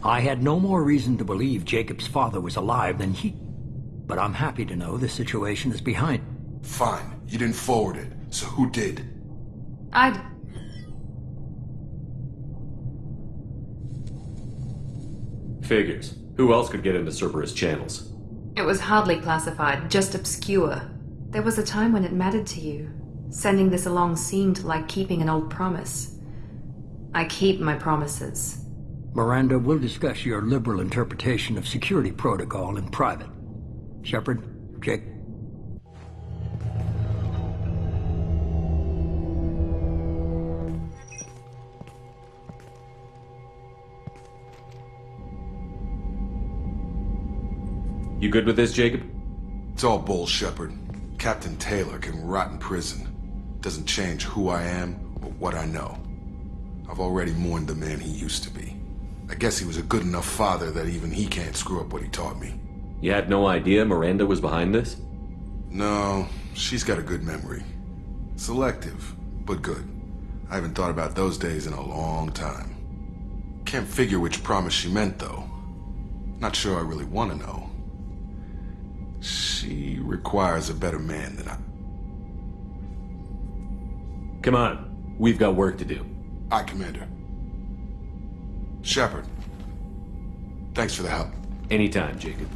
I had no more reason to believe Jacob's father was alive than he... But I'm happy to know the situation is behind. Fine, you didn't forward it, so who did? Figures. Who else could get into Cerberus channels? It was hardly classified, just obscure. There was a time when it mattered to you. Sending this along seemed like keeping an old promise. I keep my promises. Miranda, we'll discuss your liberal interpretation of security protocol in private. Shepard, Jake. You good with this, Jacob? It's all bull, Shepard. Captain Taylor can rot in prison. Doesn't change who I am or what I know. I've already mourned the man he used to be. I guess he was a good enough father that even he can't screw up what he taught me. You had no idea Miranda was behind this? No, she's got a good memory. Selective, but good. I haven't thought about those days in a long time. Can't figure which promise she meant, though. Not sure I really want to know. She requires a better man than I... Come on, we've got work to do. Aye, Commander. Shepard, thanks for the help. Anytime, Jacob.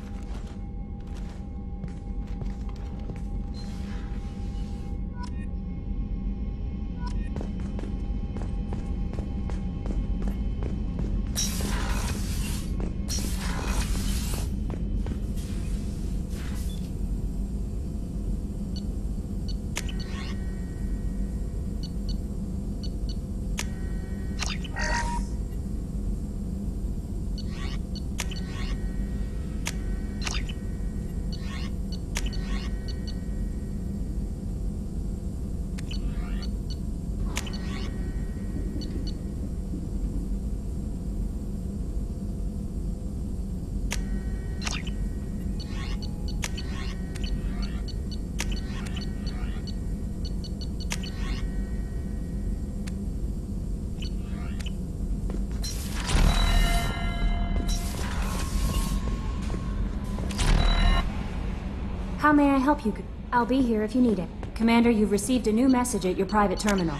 How may I help you? I'll be here if you need it. Commander, you've received a new message at your private terminal.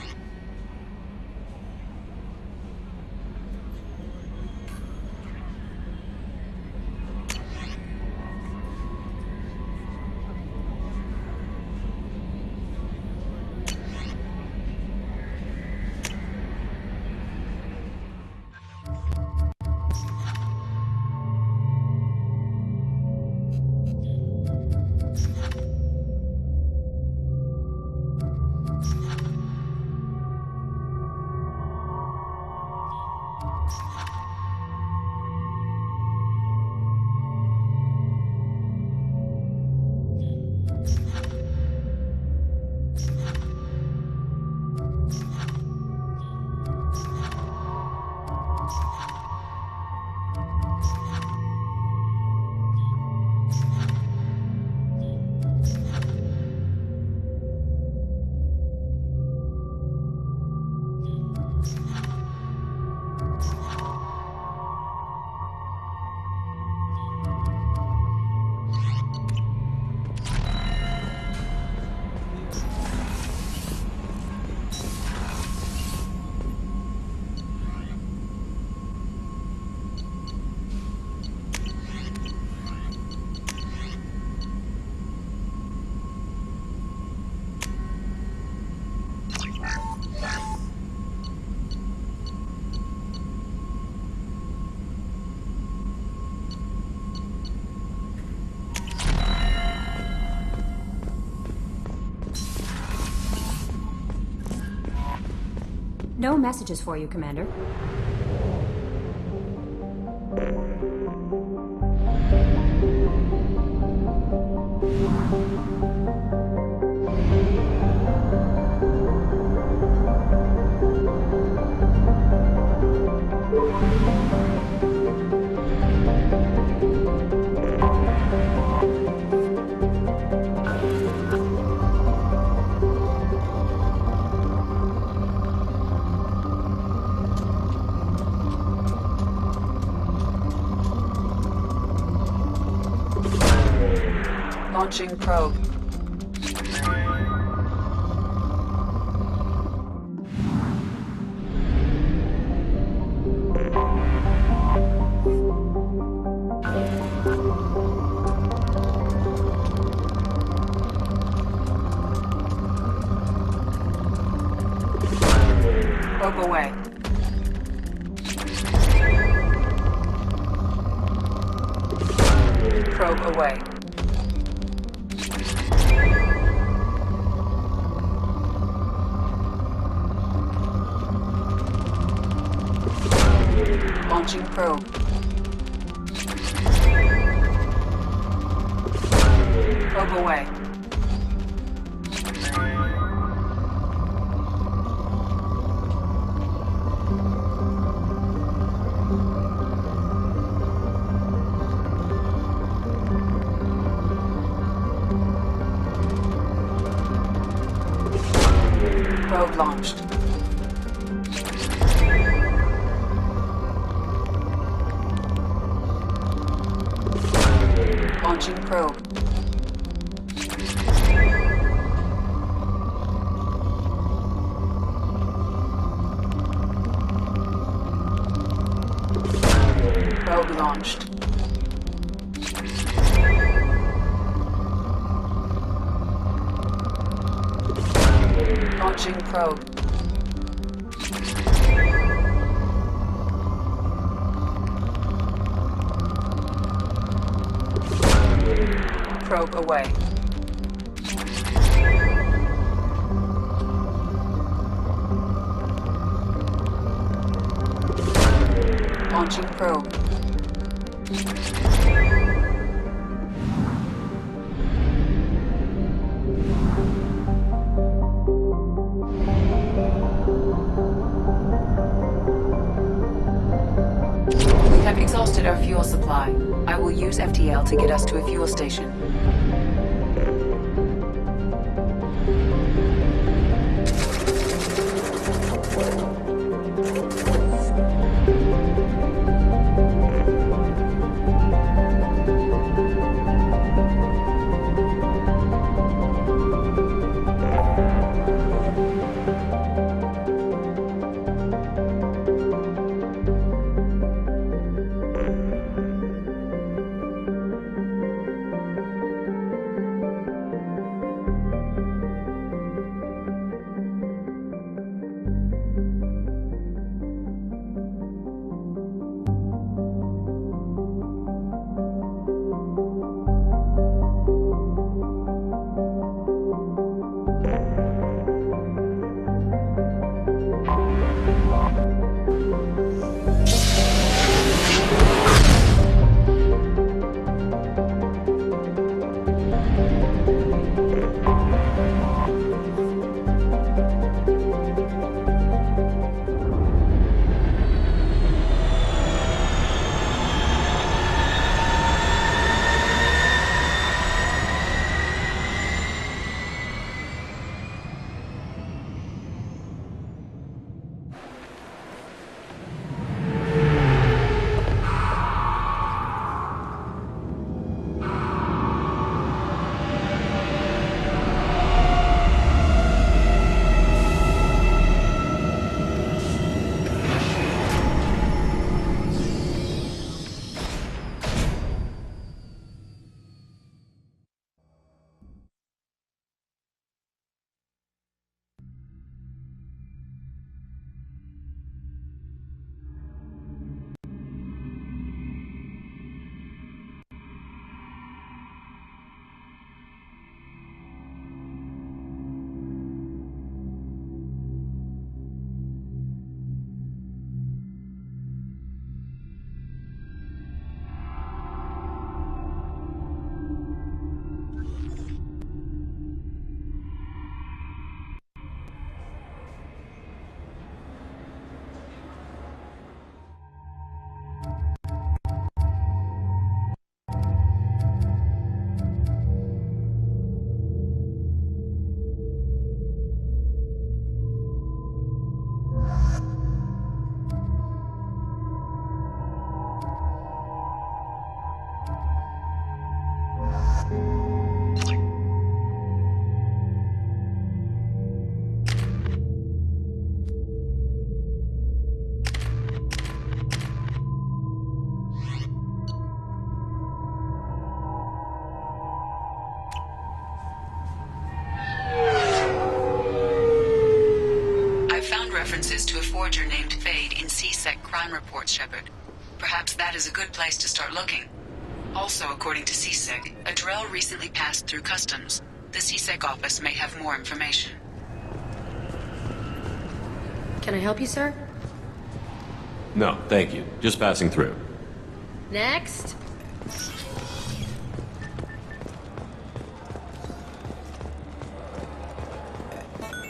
No messages for you, Commander. Launching probe. Probe away. Probe away. Launching probe. Probe away. Probe launched. Launching probe. Probe launched. Launching probe. Probe away. Launching probe. We have exhausted our fuel supply. I will use FTL to get us to a fuel station. I've found references to a forger named Fade in CSEC crime reports, Shepard. Perhaps that is a good place to start looking. Also, according to CSEC, a Drell recently passed through customs. The CSEC office may have more information. Can I help you, sir? No, thank you. Just passing through. Next.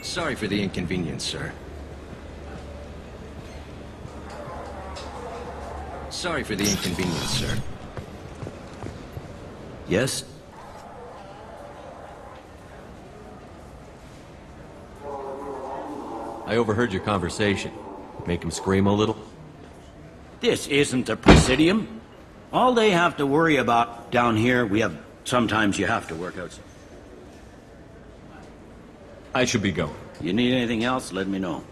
Sorry for the inconvenience, sir. Sorry for the inconvenience, sir. Yes? I overheard your conversation. Make him scream a little? This isn't a Presidium. All they have to worry about down here, sometimes you have to work out. I should be going. You need anything else, let me know.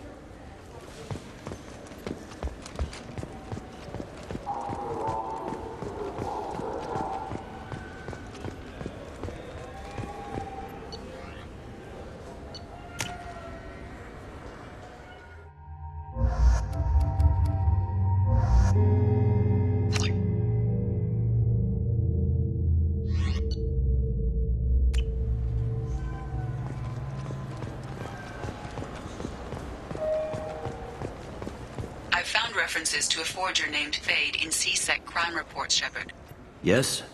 I've found references to a forger named Fade in CSEC crime reports, Shepard. Yes?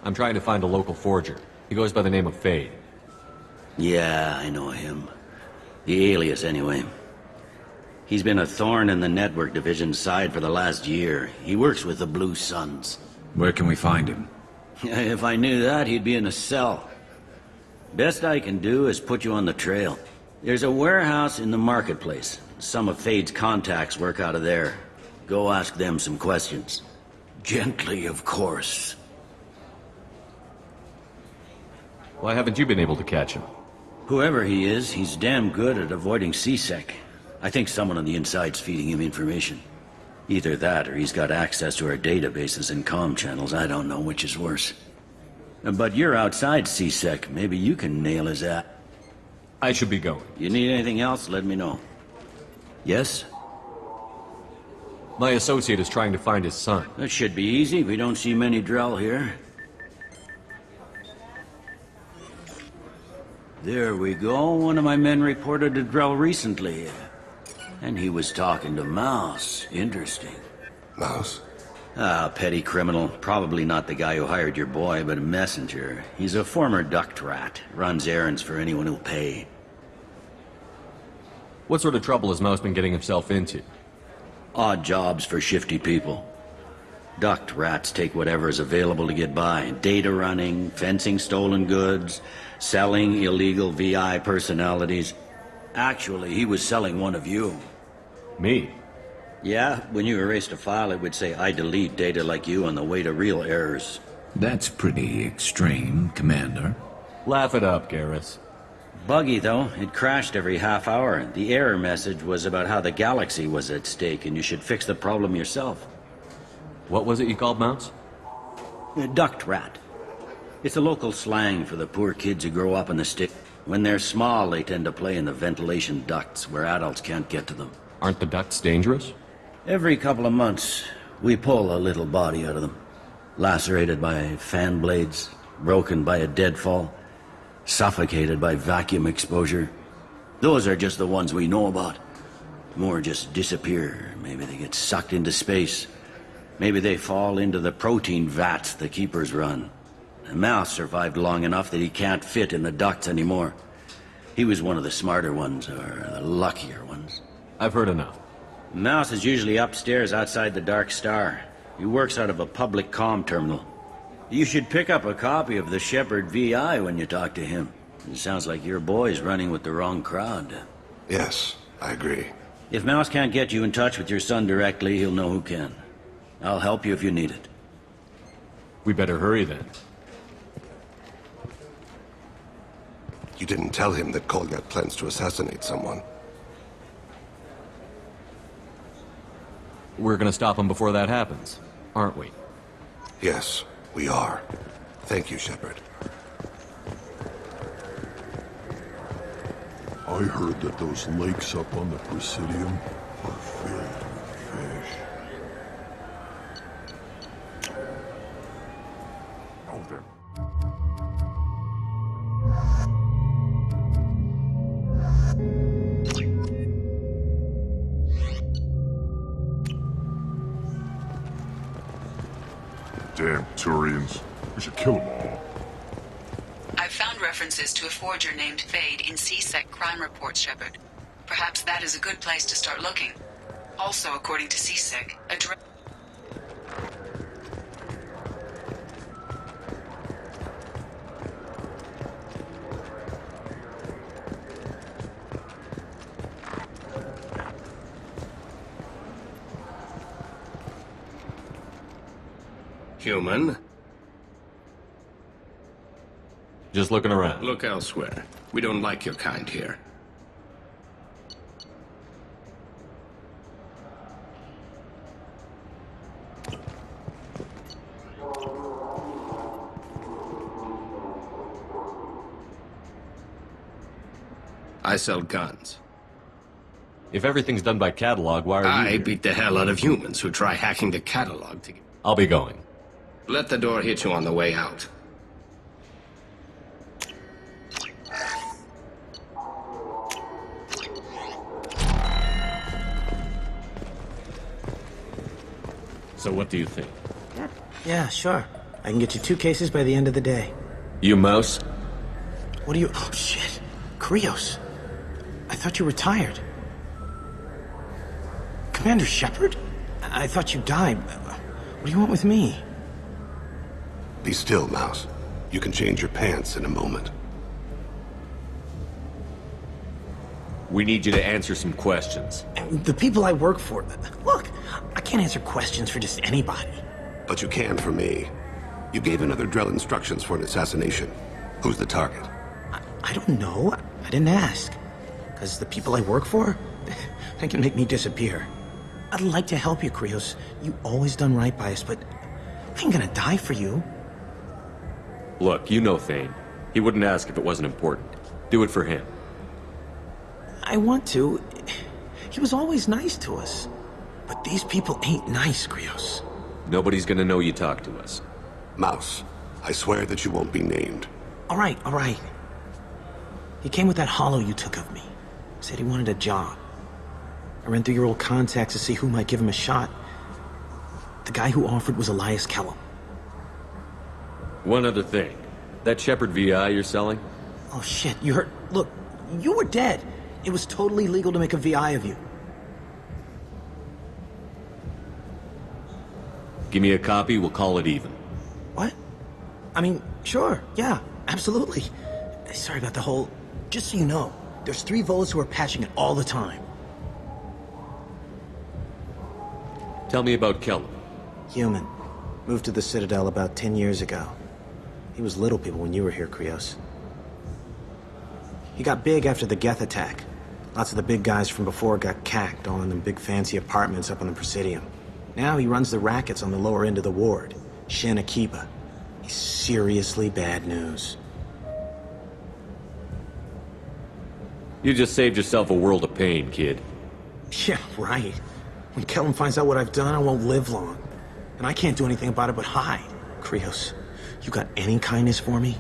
I'm trying to find a local forger. He goes by the name of Fade. Yeah, I know him. The alias, anyway. He's been a thorn in the network division's side for the last year. He works with the Blue Suns. Where can we find him? If I knew that, he'd be in a cell. Best I can do is put you on the trail. There's a warehouse in the marketplace. Some of Fade's contacts work out of there. Go ask them some questions. Gently, of course. Why haven't you been able to catch him? Whoever he is, he's damn good at avoiding CSEC. I think someone on the inside's feeding him information. Either that, or he's got access to our databases and comm channels. I don't know which is worse. But you're outside CSEC. Maybe you can nail his ass. I should be going. You need anything else, let me know. Yes? My associate is trying to find his son. That should be easy. We don't see many Drell here. There we go. One of my men reported to Drell recently. And he was talking to Mouse. Interesting. Mouse? Ah, petty criminal. Probably not the guy who hired your boy, but a messenger. He's a former duct rat. Runs errands for anyone who'll pay. What sort of trouble has Mouse been getting himself into? Odd jobs for shifty people. Duct rats take whatever is available to get by. Data running, fencing stolen goods, selling illegal VI personalities. Actually, he was selling one of you. Me? Yeah, when you erased a file, it would say, I delete data like you on the way to real errors. That's pretty extreme, Commander. Laugh it up, Garrus. Buggy, though. It crashed every half hour. The error message was about how the galaxy was at stake, and you should fix the problem yourself. What was it you called Mouse? A duct rat. It's a local slang for the poor kids who grow up in the stick. When they're small, they tend to play in the ventilation ducts, where adults can't get to them. Aren't the ducts dangerous? Every couple of months, we pull a little body out of them. Lacerated by fan blades, broken by a deadfall, suffocated by vacuum exposure. Those are just the ones we know about. More just disappear. Maybe they get sucked into space. Maybe they fall into the protein vats the Keepers run. And Mouse survived long enough that he can't fit in the ducts anymore. He was one of the smarter ones, or the luckier ones. I've heard enough. Mouse is usually upstairs outside the Dark Star. He works out of a public comm terminal. You should pick up a copy of the Shepard VI when you talk to him. It sounds like your boy's running with the wrong crowd. Yes, I agree. If Mouse can't get you in touch with your son directly, he'll know who can. I'll help you if you need it. We better hurry then. You didn't tell him that Kolyat plans to assassinate someone. We're gonna stop him before that happens, aren't we? Yes, we are. Thank you, Shepard. I heard that those lakes up on the Presidium are filled with fish. Oh, there. Damn Turians. We should kill them all. I've found references to a forger named Fade in CSEC crime reports, Shepard. Perhaps that is a good place to start looking. Also, according to CSEC, Human? Just looking around. Look elsewhere. We don't like your kind here. I sell guns. If everything's done by catalog, why are you I beat the hell out of humans who try hacking the catalog to get... I'll be going. Let the door hit you on the way out. So what do you think? Yeah, sure. I can get you 2 cases by the end of the day. You mouse? What are you... Oh, shit. Krios. I thought you retired. Commander Shepard? I thought you died. What do you want with me? Be still, Mouse. You can change your pants in a moment. We need you to answer some questions. The people I work for... Look, I can't answer questions for just anybody. But you can for me. You gave another Drell instructions for an assassination. Who's the target? I don't know. I didn't ask. Because the people I work for, they can make me disappear. I'd like to help you, Krios. You always done right by us, but I ain't gonna die for you. Look, you know Thane. He wouldn't ask if it wasn't important. Do it for him. I want to. He was always nice to us. But these people ain't nice, Krios. Nobody's gonna know you talk to us. Mouse, I swear that you won't be named. All right. He came with that hollow you took of me. Said he wanted a job. I ran through your old contacts to see who might give him a shot. The guy who offered was Elias Kellum. One other thing. That Shepard VI you're selling? Oh, shit. You heard... Look, you were dead. It was totally legal to make a VI of you. Give me a copy, we'll call it even. What? I mean, sure. Yeah, absolutely. Sorry about the whole... Just so you know, there's 3 Volas who are patching it all the time. Tell me about Kellum. Human. Moved to the Citadel about 10 years ago. He was little people when you were here, Krios. He got big after the Geth attack. Lots of the big guys from before got cacked, all in them big fancy apartments up on the Presidium. Now he runs the rackets on the lower end of the ward. Shin Akiba. He's seriously bad news. You just saved yourself a world of pain, kid. Yeah, right. When Kellum finds out what I've done, I won't live long. And I can't do anything about it but hide. Krios, you got any kindness for me?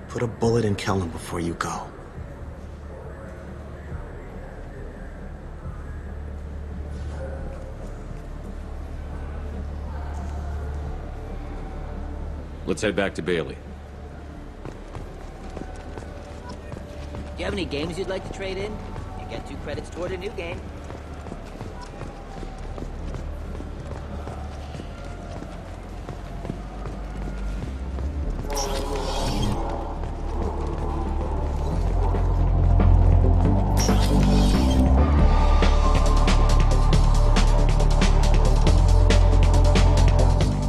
Put a bullet in Kellum before you go. Let's head back to Bailey. Do you have any games you'd like to trade in? You get 2 credits toward a new game.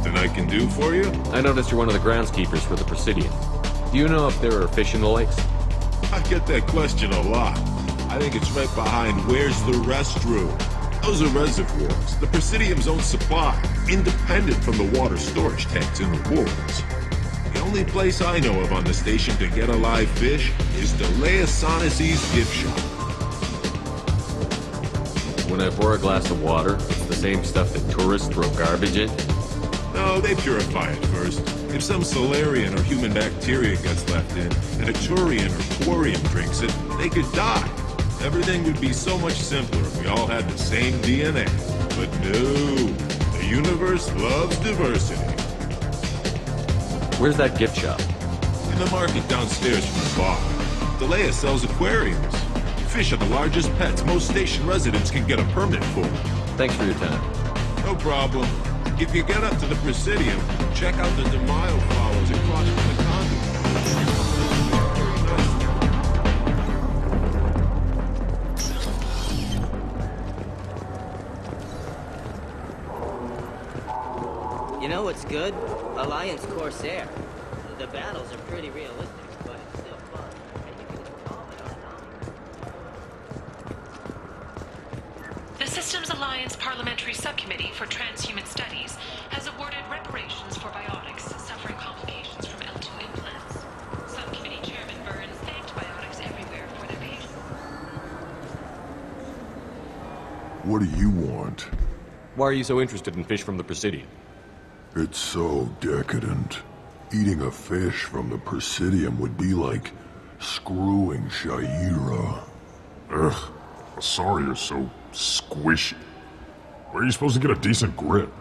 Then I can do for you? I noticed you're one of the groundskeepers for the Presidium. Do you know if there are fish in the lakes? I get that question a lot. I think it's right behind where's the restroom. Those are reservoirs, the Presidium's own supply, independent from the water storage tanks in the woods. The only place I know of on the station to get a live fish is Delea Sonesi's gift shop. When I pour a glass of water, it's the same stuff that tourists throw garbage in? No, they purify it first. If some Solarian or human bacteria gets left in, and a Turian or Quarian drinks it, they could die. Everything would be so much simpler if we all had the same DNA. But no, the universe loves diversity. Where's that gift shop? In the market downstairs from the bar. Delea sells aquariums. Fish are the largest pets most station residents can get a permit for. Thanks for your time. No problem. If you get up to the Presidium, check out the DeMaio flowers across from the conduit. You know what's good? Alliance Corsair. The battles are pretty realistic, but it's still fun. And you can just calm it online. The Systems Alliance Parliamentary Subcommittee for Transhuman Studies has awarded reparations for biotics suffering complications from L2 implants. Subcommittee Chairman Burns thanked biotics everywhere for their patience. What do you want? Why are you so interested in fish from the Presidium? It's so decadent. Eating a fish from the Presidium would be like screwing Shaira. Ugh, sorry you're so squishy. Where are you supposed to get a decent grip?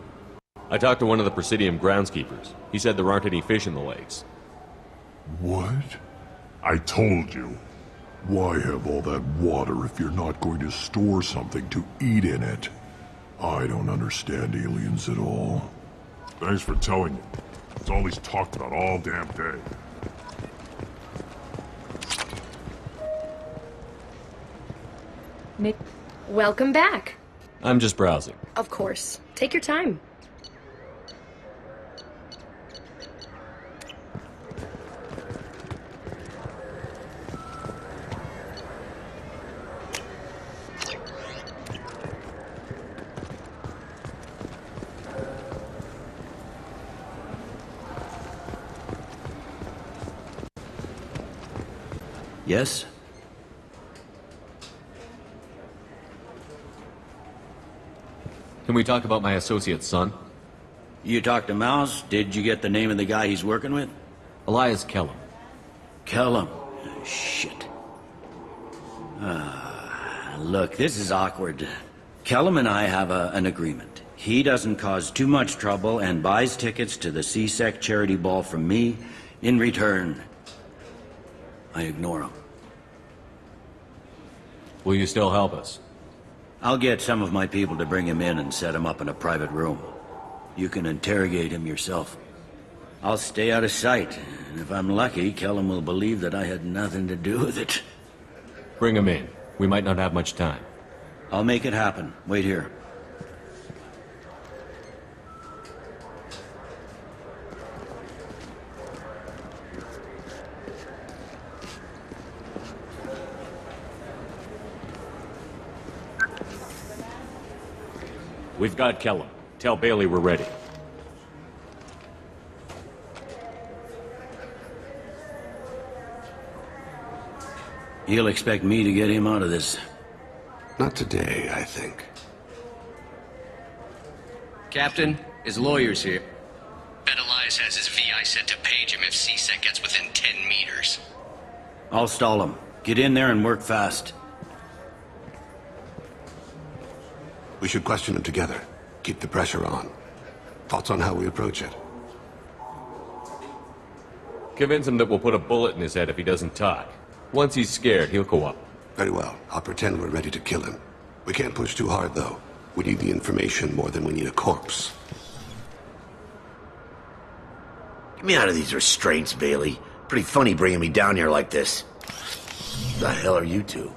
I talked to one of the Presidium groundskeepers. He said there aren't any fish in the lakes. What? I told you. Why have all that water if you're not going to store something to eat in it? I don't understand aliens at all. Thanks for telling me. It's all he's talked about all damn day. Nick, welcome back. I'm just browsing. Of course. Take your time. Yes? Can we talk about my associate's son? You talked to Mouse? Did you get the name of the guy he's working with? Elias Kellum. Kellum? Shit. Look, this is awkward. Kellum and I have an agreement. He doesn't cause too much trouble and buys tickets to the CSEC charity ball from me. In return, I ignore him. Will you still help us? I'll get some of my people to bring him in and set him up in a private room. You can interrogate him yourself. I'll stay out of sight, and if I'm lucky, Kellum will believe that I had nothing to do with it. Bring him in. We might not have much time. I'll make it happen. Wait here. We've got Kellum. Tell Bailey we're ready. He'll expect me to get him out of this. Not today, I think. Captain, his lawyer's here. Bet Elias has his VI set to page him if CSEC gets within 10 meters. I'll stall him. Get in there and work fast. We should question him together. Keep the pressure on. Thoughts on how we approach it? Convince him that we'll put a bullet in his head if he doesn't talk. Once he's scared, he'll go up. Very well. I'll pretend we're ready to kill him. We can't push too hard, though. We need the information more than we need a corpse. Get me out of these restraints, Bailey. Pretty funny bringing me down here like this. The hell are you two?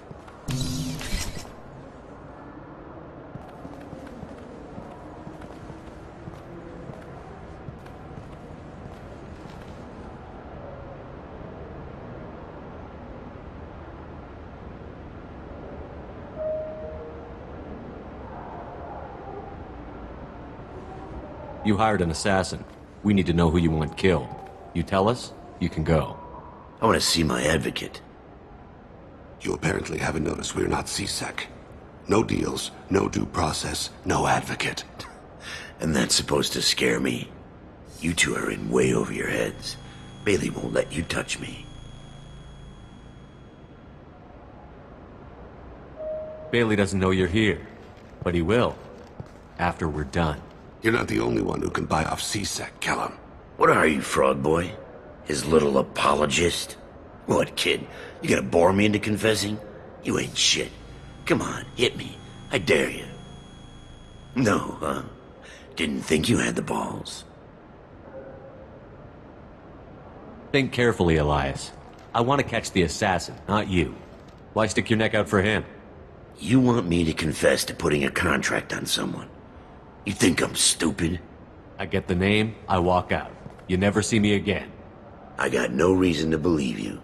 You hired an assassin. We need to know who you want killed. You tell us, you can go. I want to see my advocate. You apparently haven't noticed we're not C-Sec. No deals, no due process, no advocate. And that's supposed to scare me. You two are in way over your heads. Bailey won't let you touch me. Bailey doesn't know you're here, but he will, after we're done. You're not the only one who can buy off C-Sec, Kellum. What are you, Frog Boy? His little apologist? What, kid? You gonna bore me into confessing? You ain't shit. Come on, hit me. I dare you. No, huh? Didn't think you had the balls. Think carefully, Elias. I want to catch the assassin, not you. Why stick your neck out for him? You want me to confess to putting a contract on someone? You think I'm stupid? I get the name, I walk out. You never see me again. I got no reason to believe you.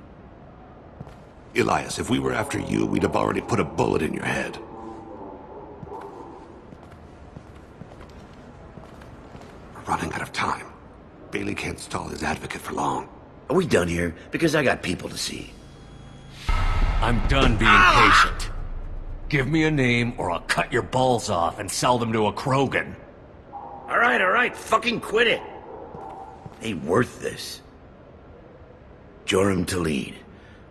Elias, if we were after you, we'd have already put a bullet in your head. We're running out of time. Bailey can't stall his advocate for long. Are we done here? Because I got people to see. I'm done being patient. Give me a name or I'll cut your balls off and sell them to a Krogan. All right, fucking quit it. Ain't worth this. Joram Talid,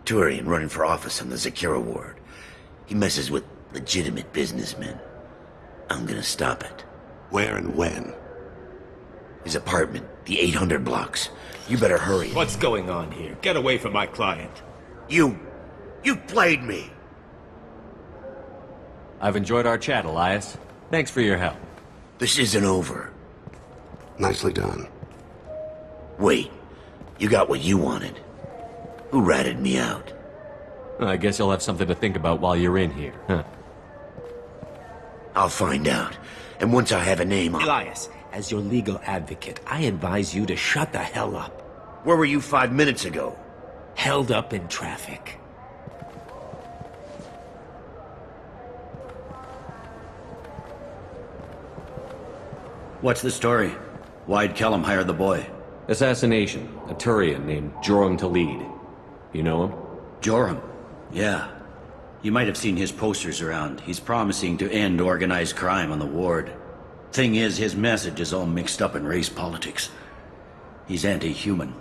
Turian running for office on the Zakira ward. He messes with legitimate businessmen. I'm gonna stop it. Where and when? His apartment, the 800 blocks. You better hurry. What's going on here? Get away from my client. You played me. I've enjoyed our chat, Elias. Thanks for your help. This isn't over. Nicely done. Wait, you got what you wanted. Who ratted me out? I guess you'll have something to think about while you're in here, huh? I'll find out. And once I have a name, Elias, as your legal advocate, I advise you to shut the hell up. Where were you 5 minutes ago? Held up in traffic. What's the story? Why'd Kellum hire the boy? Assassination. A Turian named Joram Talid. You know him? Joram? Yeah. You might have seen his posters around. He's promising to end organized crime on the ward. Thing is, his message is all mixed up in race politics. He's anti-human.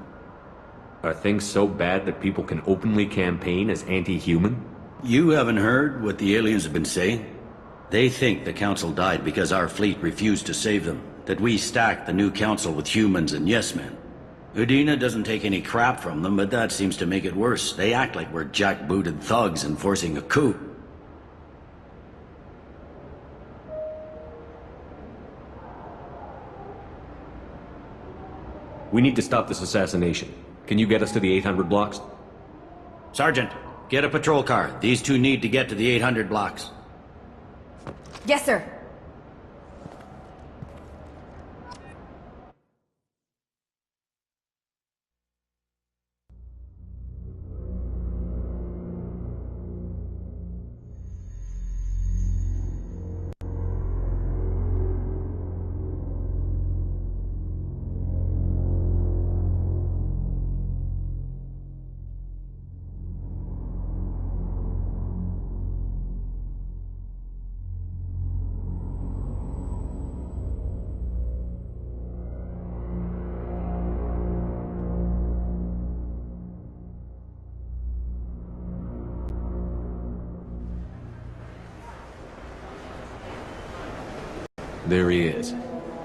Are things so bad that people can openly campaign as anti-human? You haven't heard what the aliens have been saying? They think the council died because our fleet refused to save them. That we stacked the new council with humans and yes-men. Udina doesn't take any crap from them, but that seems to make it worse. They act like we're jackbooted thugs enforcing a coup. We need to stop this assassination. Can you get us to the 800 blocks? Sergeant, get a patrol car. These two need to get to the 800 blocks. Yes, sir. There he is.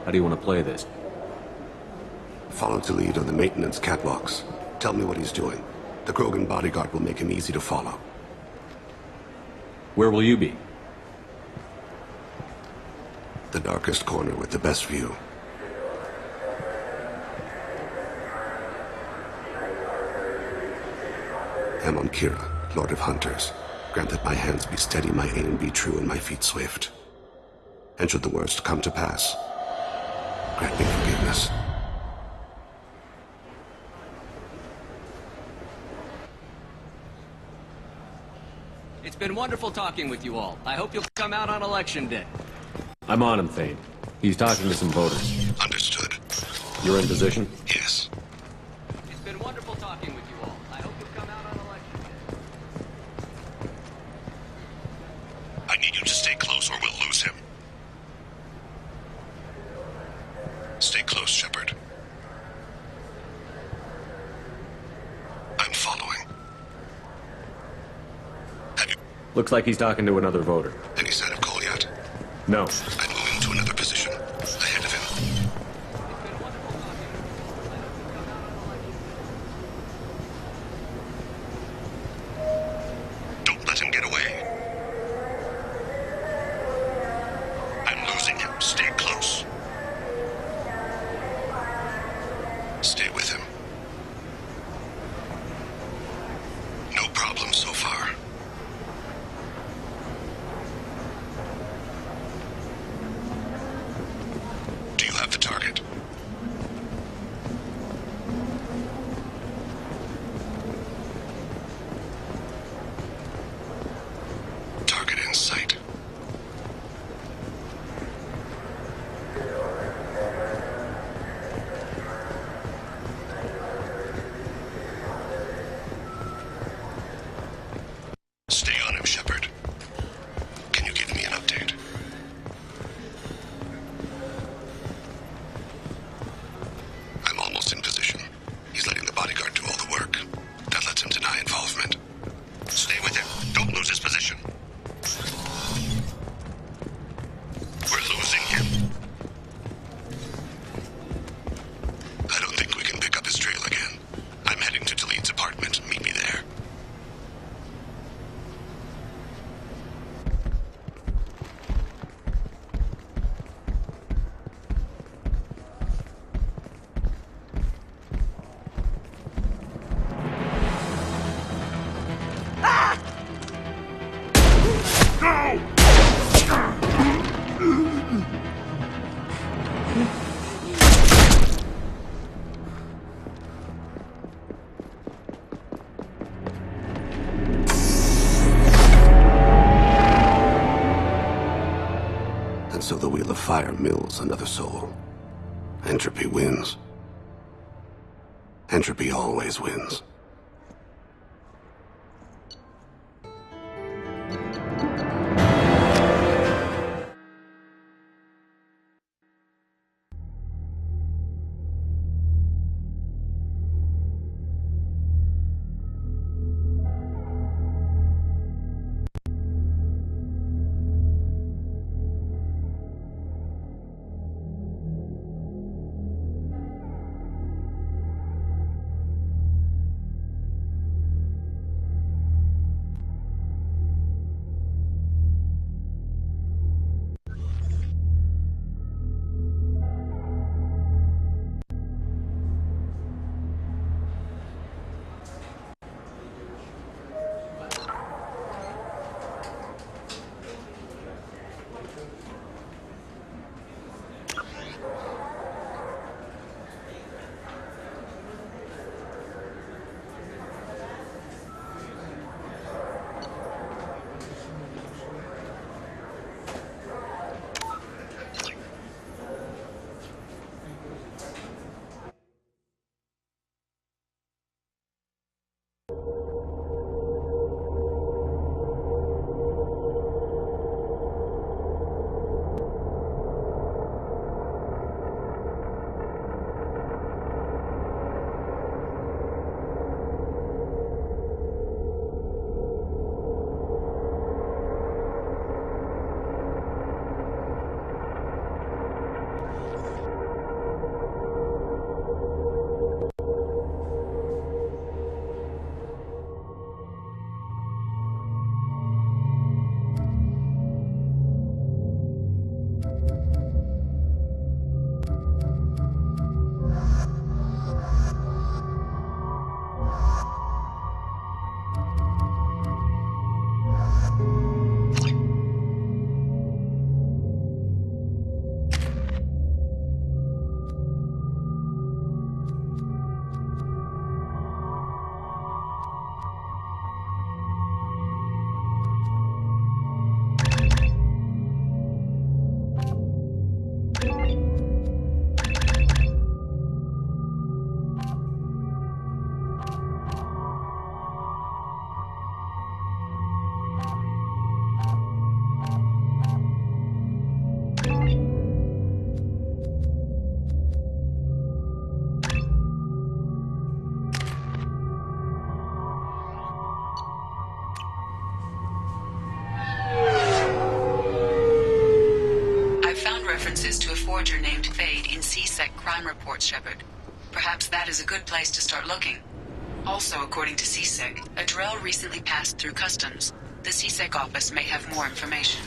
How do you want to play this? Follow to lead on the maintenance catwalks. Tell me what he's doing. The Krogan bodyguard will make him easy to follow. Where will you be? The darkest corner with the best view. Amon Kira, Lord of Hunters. Grant that my hands be steady, my aim be true, and my feet swift. And should the worst come to pass, grant me forgiveness. It's been wonderful talking with you all. I hope you'll come out on election day. I'm on him, Thane. He's talking to some voters. Understood. Understood. You're in position? Yes. It's been wonderful talking with you all. I hope you'll come out on election day. I need you to stay close or we'll lose him. Stay close, Shepard. I'm following. Looks like he's talking to another voter. Any sign of call yet? No. I'm moving to another position. Ahead of him. Don't let him get away. I'm losing him. Stay close. Stay with him. No problem so far. Do you have the target? Target in sight. Stay on him, Shepard. Can you give me an update? I'm almost in position. He's letting the bodyguard do all the work. That lets him deny involvement. Stay with him. Don't lose his position. We're losing him. I don't think we can pick up his trail again. I'm heading to Taleed's apartment. Meet me there. And so the Wheel of Fire mills another soul. Entropy wins. Entropy always wins. CSEC crime reports, Shepard. Perhaps that is a good place to start looking. Also, according to CSEC, a drill recently passed through customs. The CSEC office may have more information.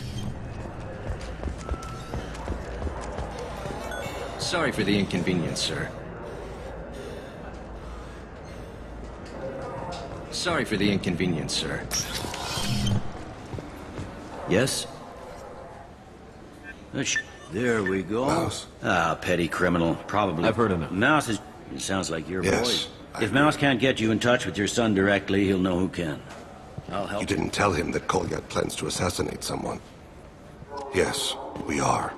Sorry for the inconvenience, sir. Sorry for the inconvenience, sir. Yes? There we go. Mouse. Ah, petty criminal. Probably. I've heard enough. Mouse is... It sounds like your Yes, boy. If Mouse can't get you in touch with your son directly, he'll know who can. I'll help. You didn't tell him that Kolyat plans to assassinate someone. Yes, we are.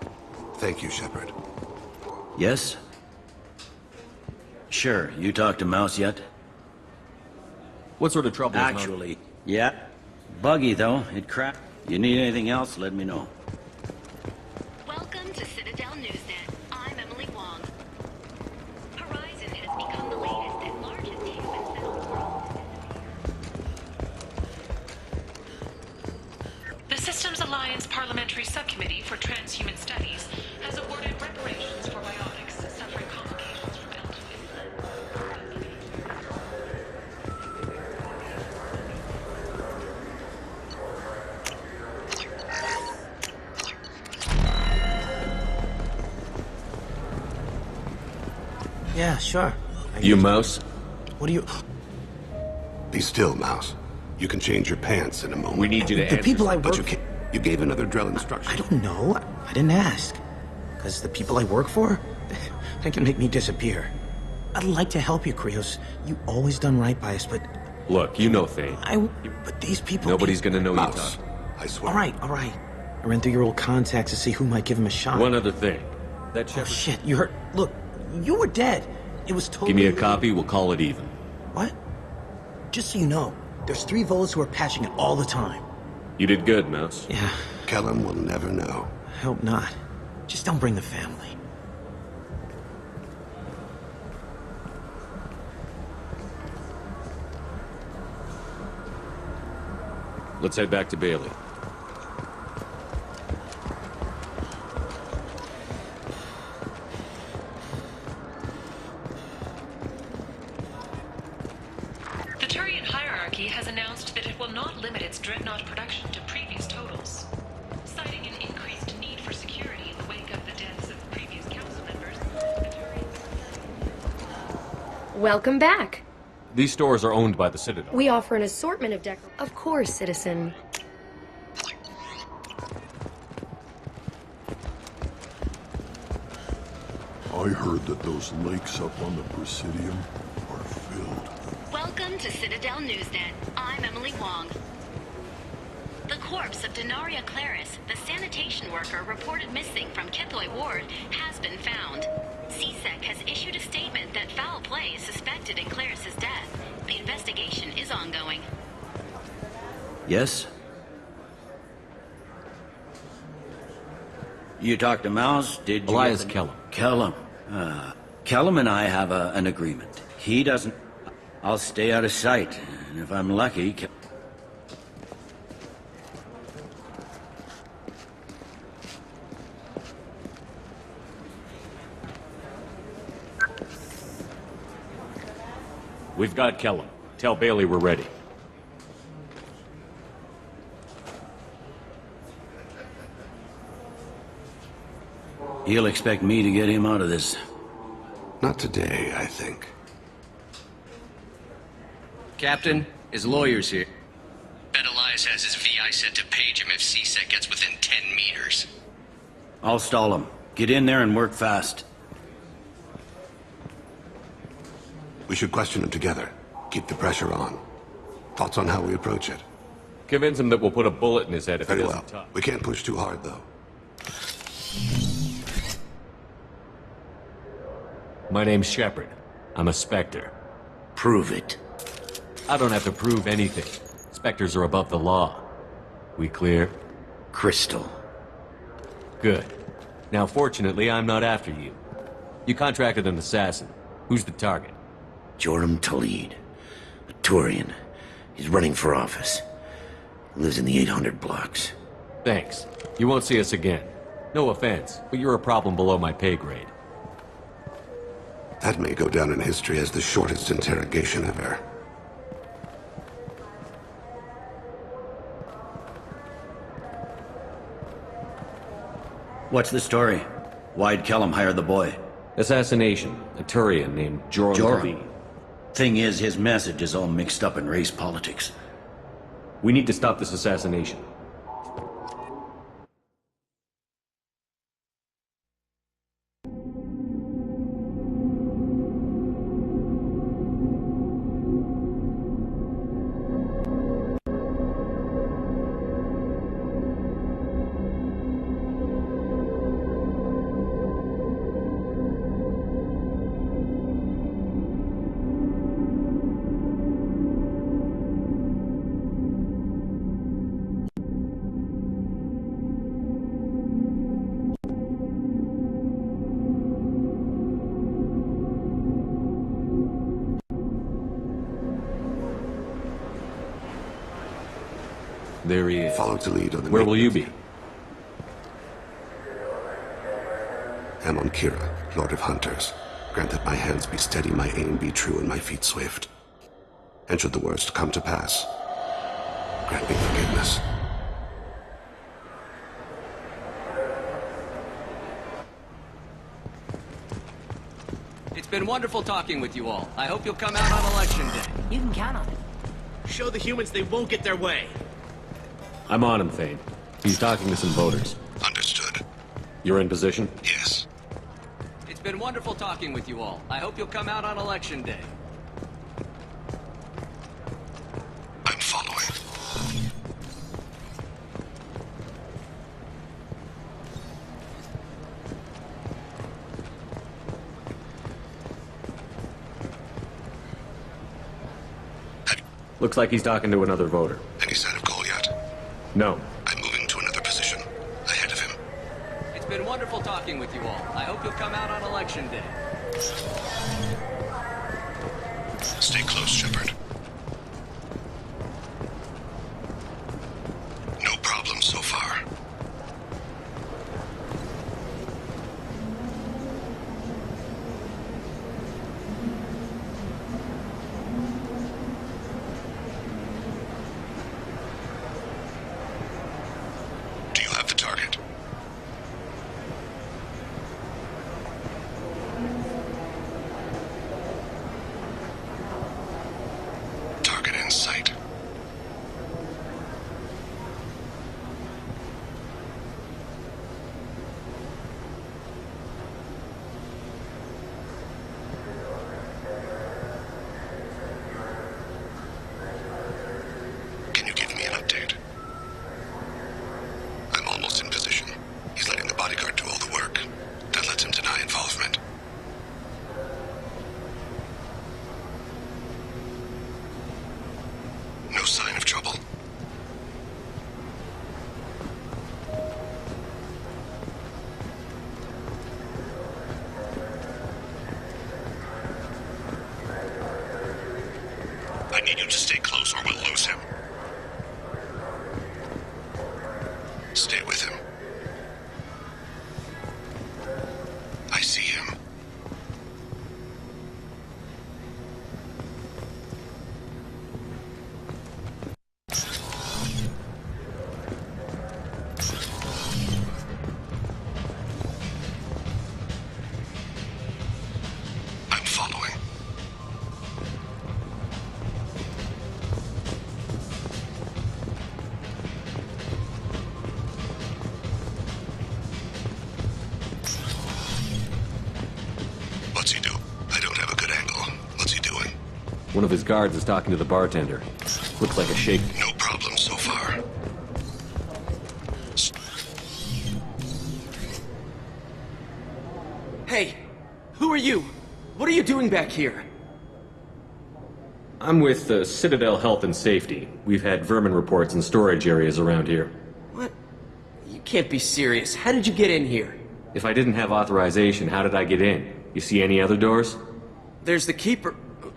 Thank you, Shepard. Yes? Sure. You talked to Mouse yet? What sort of trouble is Mouse? Actually, yeah. Buggy, though. It crap. You need anything else, let me know. Welcome to Citadel Newsnet. I'm Emily Wong. Horizon has become the latest and largest human settled world. The Systems Alliance Parliamentary Subcommittee for Transhuman Studies has awarded reparations for biotics suffering complications from L2 Yeah, sure. You, Mouse? What do you... Be still, Mouse. You can change your pants in a moment. We need you to The answer. people I But work you can't. You gave another drill instruction. I don't know. I didn't ask. Because the people I work for, they can make me disappear. I'd like to help you, Krios. You always done right by us, but... Look, you know Thane. But these people... Nobody's gonna know Mouse, you talk. I swear. All right. I ran through your old contacts to see who might give him a shot. One other thing. That Oh, Shepard... shit. You heard... Look, you were dead. It was totally... Give me a copy, we'll call it even. What? Just so you know, there's 3 Volus who are patching it all the time. You did good, Mouse. Yeah, Kellum will never know. I hope not. Just don't bring the family. Let's head back to Bailey. The Turian hierarchy has announced that it will not limit its dreadnought production to previous totals. Citing an increased need for security in the wake of the deaths of previous council members, the Turians... Welcome back. These stores are owned by the Citadel. We offer an assortment of Of course, citizen. I heard that those lakes up on the Presidium are filled. Welcome to Citadel Newsnet. I'm Emily Wong. The corpse of Denaria Claris, the sanitation worker reported missing from Kithoy Ward, has been found. CSEC has issued a statement that foul play is suspected in Claris's death. The investigation is ongoing. Yes? You talked to Mouse, did you? Elias Kellum. Kellum. Kellum and I have an agreement. He doesn't... I'll stay out of sight, and if I'm lucky... We've got Kellum. Tell Bailey we're ready. He'll expect me to get him out of this. Not today, I think. Captain, his lawyer's here. Bet Elias has his VI set to page him if CSEC gets within 10 meters. I'll stall him. Get in there and work fast. We should question him together. Keep the pressure on. Thoughts on how we approach it? Convince him that we'll put a bullet in his head if he Very doesn't well. talk. We can't push too hard, though. My name's Shepard. I'm a Spectre. Prove it. I don't have to prove anything. Spectres are above the law. We clear? Crystal. Good. Now, fortunately, I'm not after you. You contracted an assassin. Who's the target? Joram Talid. A Turian. He's running for office. Lives in the 800 blocks. Thanks. You won't see us again. No offense, but you're a problem below my pay grade. That may go down in history as the shortest interrogation ever. What's the story? Why'd Kellum hire the boy? Assassination. A Turian named Joram Kali. Thing is, his message is all mixed up in race politics. We need to stop this assassination. There he is. Follow to lead on the Where will you be? Amon Kira, Lord of Hunters. Grant that my hands be steady, my aim be true, and my feet swift. And should the worst come to pass, grant me forgiveness. It's been wonderful talking with you all. I hope you'll come out on Election Day. You can count on it. Show the humans they won't get their way. I'm on him, Thane. He's talking to some voters. Understood. You're in position? Yes. It's been wonderful talking with you all. I hope you'll come out on Election Day. I'm following. Looks like he's talking to another voter. Any sign of Cole yet? No. I'm moving to another position. Ahead of him. It's been wonderful talking with you all. I hope you'll come out on Election Day. Stay close, Shepard. No problem so far. Do you have the target? Target in sight. Can you give me an update? I'm almost in position. He's letting the bodyguard do all the work. That lets him deny involvement. No sign of trouble. I need you to stay close or we'll lose him. Stay with him. I see him. I'm following. What's he do? I don't have a good angle. What's he doing? One of his guards is talking to the bartender. Looks like a shake. No problem so far. Hey, who are you? What are you doing back here? I'm with Citadel Health and Safety. We've had vermin reports in storage areas around here. What? You can't be serious. How did you get in here? If I didn't have authorization, how did I get in? You see any other doors? There's the keeper.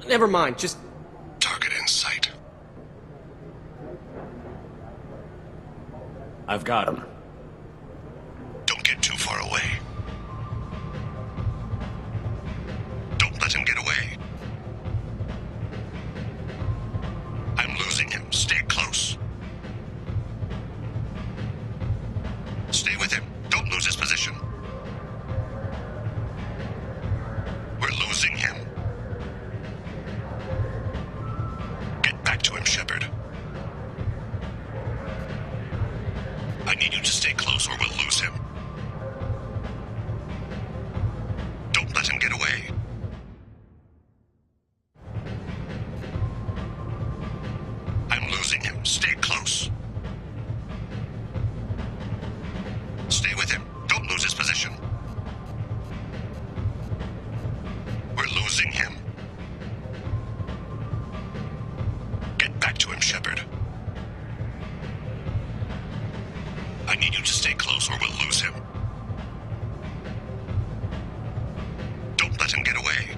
Never mind, just... Target in sight. I've got him. Don't get too far away. Don't losing him. Get back to him, Shepard. I need you to stay close or we'll lose him. Don't let him get away.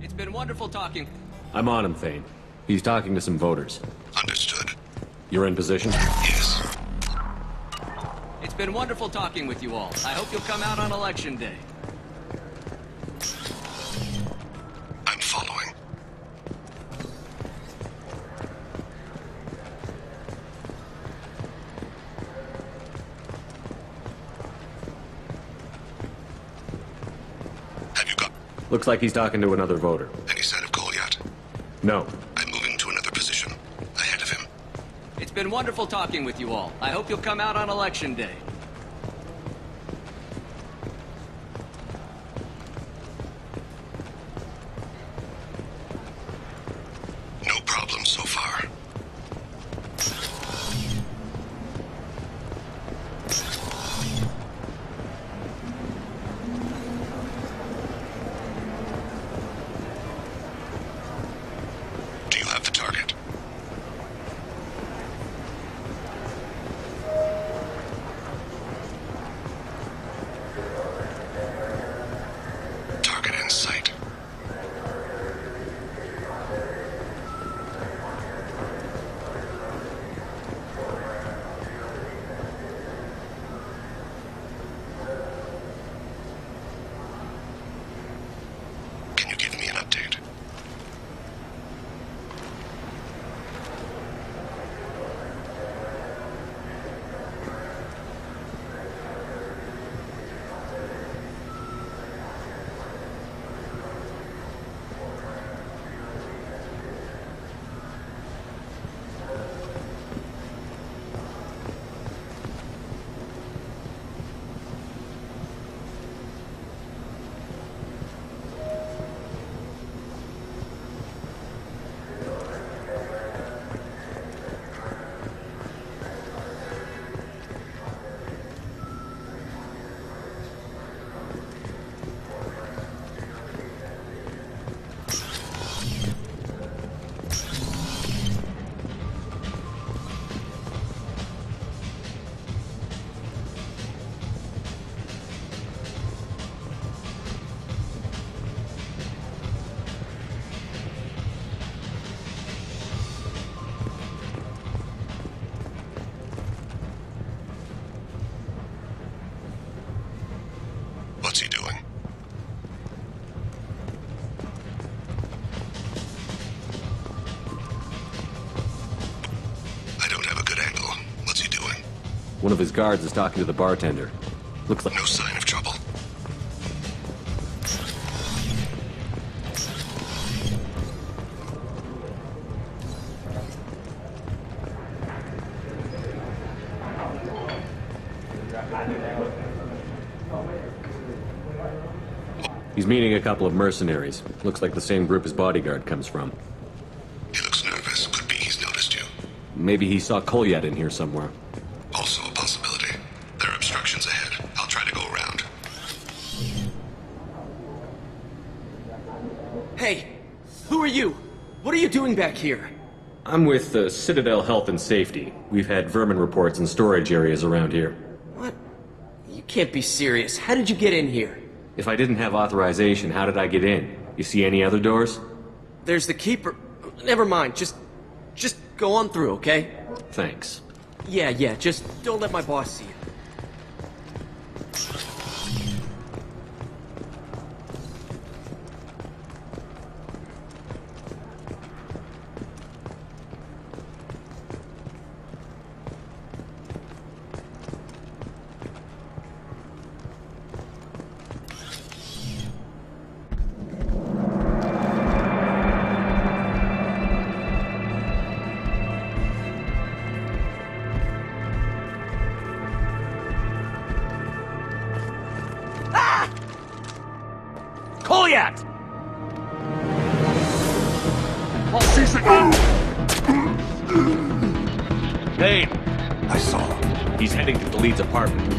It's been wonderful talking. I'm on him, Thane. He's talking to some voters. Understood. You're in position? Yes. It's been wonderful talking with you all. I hope you'll come out on Election Day. I'm following. Have you got... Looks like he's talking to another voter. Any sign of Goliath? No. I'm moving to another position. Ahead of him. It's been wonderful talking with you all. I hope you'll come out on Election Day. No problem so far. Do you have the target? Target in sight. One of his guards is talking to the bartender. Looks like... No sign of trouble. He's meeting a couple of mercenaries. Looks like the same group his bodyguard comes from. He looks nervous. Could be he's noticed you. Maybe he saw Kolyat in here somewhere. Also a possibility. There are obstructions ahead. I'll try to go around. Hey! Who are you? What are you doing back here? I'm with the Citadel Health and Safety. We've had vermin reports in storage areas around here. What? You can't be serious. How did you get in here? If I didn't have authorization, how did I get in? You see any other doors? There's the keeper. Never mind. Just go on through, okay? Thanks. Yeah, just don't let my boss see you. Kolyat! Hey! I saw him. He's heading to the lead's apartment.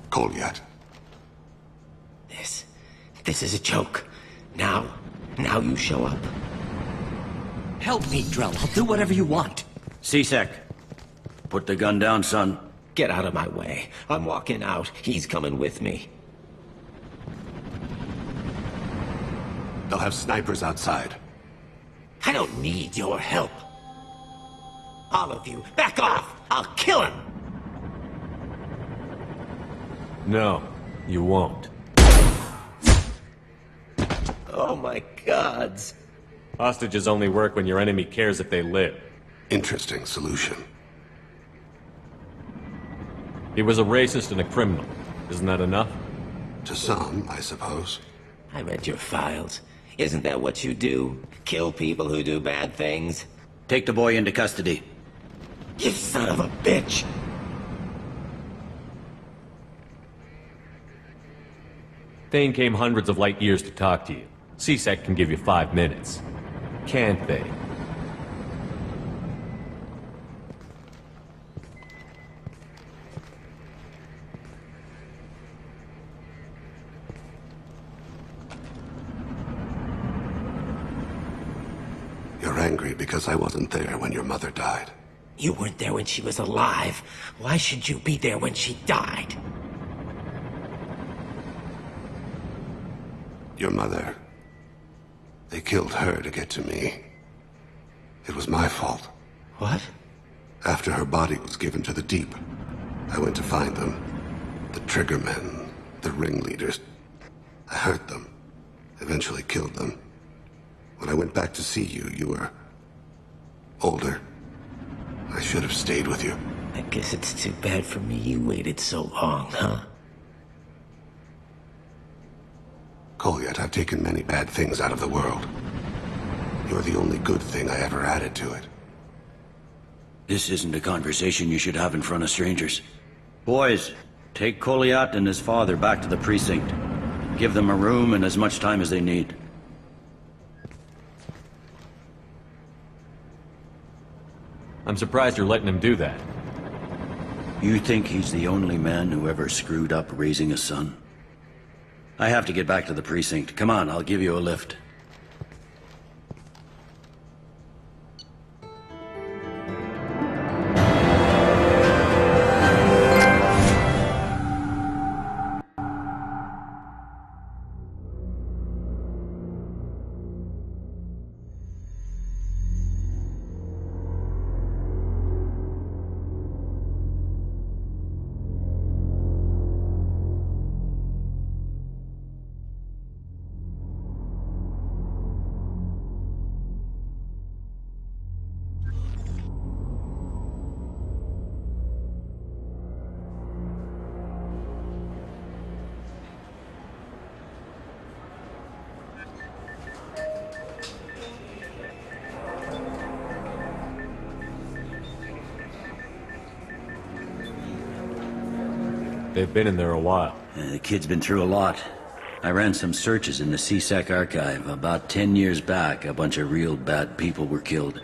Kolyat. This is a joke. Now you show up. Help me, Drell. I'll do whatever you want. C-Sec. Put the gun down, son. Get out of my way. I'm walking out. He's coming with me. They'll have snipers outside. I don't need your help. All of you, back off! I'll kill him! No, you won't. Oh my gods. Hostages only work when your enemy cares if they live. Interesting solution. He was a racist and a criminal. Isn't that enough? To some, I suppose. I read your files. Isn't that what you do? Kill people who do bad things? Take the boy into custody. You son of a bitch! Thane came hundreds of light years to talk to you. C-Sec can give you 5 minutes. Can't they? You're angry because I wasn't there when your mother died. You weren't there when she was alive. Why should you be there when she died? Your mother. They killed her to get to me. It was my fault. What? After her body was given to the deep, I went to find them. The triggermen, the ringleaders. I hurt them. Eventually killed them. When I went back to see you, you were older. I should have stayed with you. I guess it's too bad for me you waited so long, huh? Kolyat, I've taken many bad things out of the world. You're the only good thing I ever added to it. This isn't a conversation you should have in front of strangers. Boys, take Kolyat and his father back to the precinct. Give them a room and as much time as they need. I'm surprised you're letting him do that. You think he's the only man who ever screwed up raising a son? I have to get back to the precinct. Come on, I'll give you a lift. They've been in there a while. The kid's been through a lot. I ran some searches in the CSEC archive. About 10 years back, a bunch of real bad people were killed.